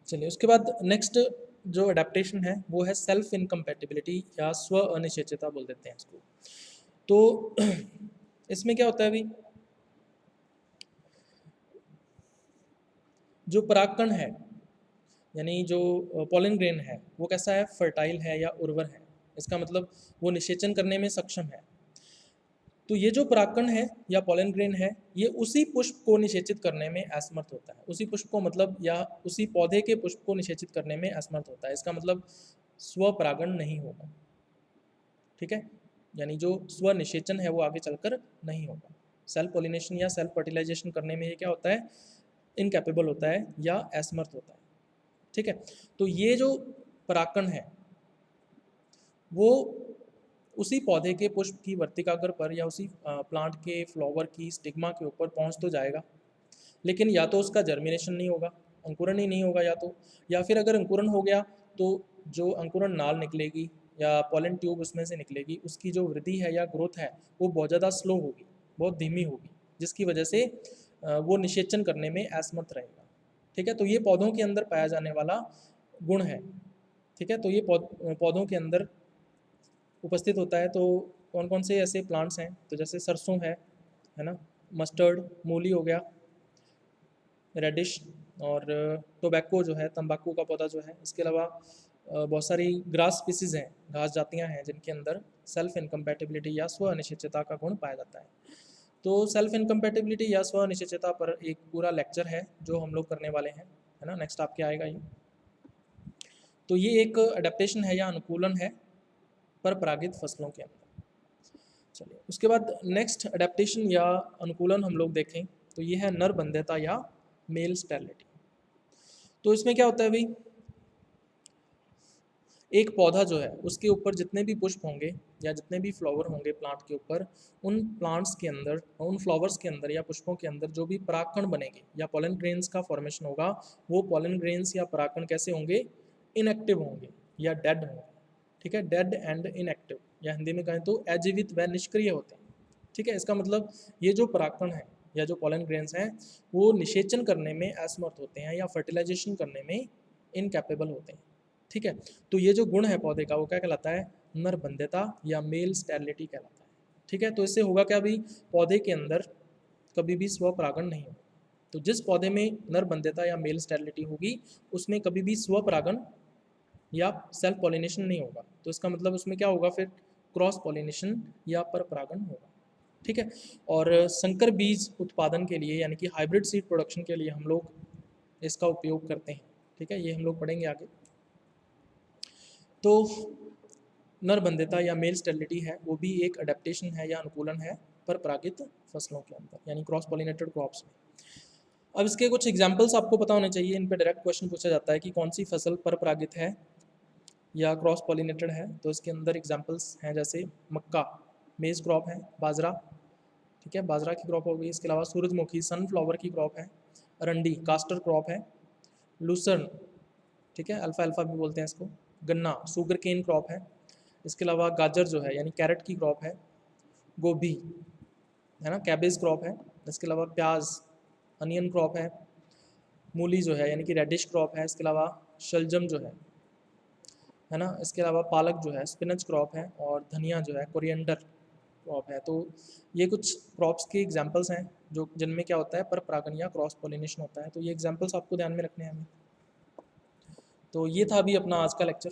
चलिए, उसके बाद नेक्स्ट जो अडेप्टेशन है वो है सेल्फ इनकम्पैटिबिलिटी या स्व अनिश्चितता बोल देते हैं इसको। तो इसमें क्या होता है, अभी जो परागकण है यानी जो पॉलन ग्रेन है वो कैसा है, फर्टाइल है या उर्वर है। इसका मतलब वो निषेचन करने में सक्षम है। तो ये जो परागकण है या पॉलन ग्रेन है ये उसी पुष्प को निषेचित करने में असमर्थ होता है। उसी पुष्प को मतलब या उसी पौधे के पुष्प को निषेचित करने में असमर्थ होता है। इसका मतलब स्वपरागण नहीं होगा। ठीक है, यानी जो स्व निषेचन है वो आगे चलकर नहीं होगा। सेल्फ पॉलिनेशन या सेल्फ फर्टिलाइजेशन करने में ये क्या होता है, इनकैपेबल होता है या असमर्थ होता है। ठीक है, तो ये जो परागकण है वो उसी पौधे के पुष्प की वर्तिकाग्र पर या उसी प्लांट के फ्लावर की स्टिग्मा के ऊपर पहुंच तो जाएगा, लेकिन या तो उसका जर्मिनेशन नहीं होगा, अंकुरण ही नहीं होगा, या फिर अगर अंकुरण हो गया तो जो अंकुरण नाल निकलेगी या पॉलन ट्यूब उसमें से निकलेगी उसकी जो वृद्धि है या ग्रोथ है वो बहुत ज़्यादा स्लो होगी, बहुत धीमी होगी, जिसकी वजह से वो निषेचन करने में असमर्थ रहेगा। ठीक है, तो ये पौधों के अंदर पाया जाने वाला गुण है। ठीक है, तो ये पौधों के अंदर उपस्थित होता है। तो कौन कौन से ऐसे प्लांट्स हैं, तो जैसे सरसों है ना, मस्टर्ड, मूली हो गया, रेडिश, और टोबैको जो है, तंबाकू का पौधा जो है। इसके अलावा बहुत सारी ग्रास स्पीसीज़ हैं, घास जातियाँ हैं जिनके अंदर सेल्फ इनकम्पैटिबिलिटी या स्व अनिश्चितता का गुण पाया जाता है। तो सेल्फ इनकम्पैटिबिलिटी या स्व अनिश्चितता पर एक पूरा लेक्चर है जो हम लोग करने वाले हैं, है ना, नेक्स्ट आपके आएगा ये। तो ये एक अडेप्टेशन है या अनुकूलन है पर परागित फसलों के अंदर। चलिए, उसके बाद नेक्स्ट अडेप्टेशन या अनुकूलन हम लोग देखें तो ये है नर बंध्यता या मेल स्टेरिलिटी। तो इसमें क्या होता है भाई, एक पौधा जो है उसके ऊपर जितने भी पुष्प होंगे या जितने भी फ्लावर होंगे प्लांट के ऊपर, उन प्लांट्स के अंदर, उन फ्लावर्स के अंदर या पुष्पों के अंदर जो भी परागकण बनेंगे या पॉलन ग्रेन्स का फॉर्मेशन होगा, वो पॉलन ग्रेन्स या परागकण कैसे होंगे, इनएक्टिव होंगे या डेड होंगे। ठीक है, डेड एंड इनएक्टिव, या हिंदी में कहें तो अजीवित व निष्क्रिय होते हैं। ठीक है, इसका मतलब ये जो परागकण है या जो पॉलन ग्रेन्स हैं वो निषेचन करने में असमर्थ होते हैं या फर्टिलाइजेशन करने में इनकैपेबल होते हैं। ठीक है, तो ये जो गुण है पौधे का वो क्या कहलाता है, नर बंध्यता या मेल स्टेरिलिटी कहलाता है। ठीक है, तो इससे होगा क्या, भी पौधे के अंदर कभी भी स्वपरागण नहीं होगा। तो जिस पौधे में नर बंध्यता या मेल स्टेरिलिटी होगी उसमें कभी भी स्वपरागण या सेल्फ पॉलिनेशन नहीं होगा। तो इसका मतलब उसमें क्या होगा, फिर क्रॉस पॉलिनेशन या पर परागण होगा। ठीक है, और संकर बीज उत्पादन के लिए यानी कि हाइब्रिड सीड प्रोडक्शन के लिए हम लोग इसका उपयोग करते हैं। ठीक है, ये हम लोग पढ़ेंगे आगे। तो नर बंध्यता या मेल स्टेरिलिटी है वो भी एक अडेप्टेशन है या अनुकूलन है पर परागित फसलों के अंदर यानी क्रॉस पॉलिनेटेड क्रॉप्स में। अब इसके कुछ एग्जांपल्स आपको पता होने चाहिए, इन पे डायरेक्ट क्वेश्चन पूछा जाता है कि कौन सी फसल पर परागित है या क्रॉस पॉलिनेटेड है। तो इसके अंदर एग्जांपल्स हैं जैसे मक्का, मेज क्रॉप है, बाजरा, ठीक है, बाजरा की क्रॉप हो गई। इसके अलावा सूरजमुखी, सनफ्लावर की क्रॉप है, अरंडी, कास्टर क्रॉप है, लूसर्न, ठीक है, अल्फा अल्फा भी बोलते हैं इसको, गन्ना, शुगर केन क्रॉप है। इसके अलावा गाजर जो है यानी कैरेट की क्रॉप है, गोभी है ना, कैबेज क्रॉप है। इसके अलावा प्याज, अनियन क्रॉप है, मूली जो है यानी कि रेडिश क्रॉप है। इसके अलावा शलजम जो है ना, इसके अलावा पालक जो है, स्पिनच क्रॉप है, और धनिया जो है, कोरिएंडर क्रॉप है। तो ये कुछ क्रॉप्स के एग्जांपल्स हैं जो जिनमें क्या होता है, पर परागण या क्रॉस पॉलिनेशन होता है। तो ये एग्जांपल्स आपको ध्यान में रखने हैं हमें। तो ये था अभी अपना आज का लेक्चर।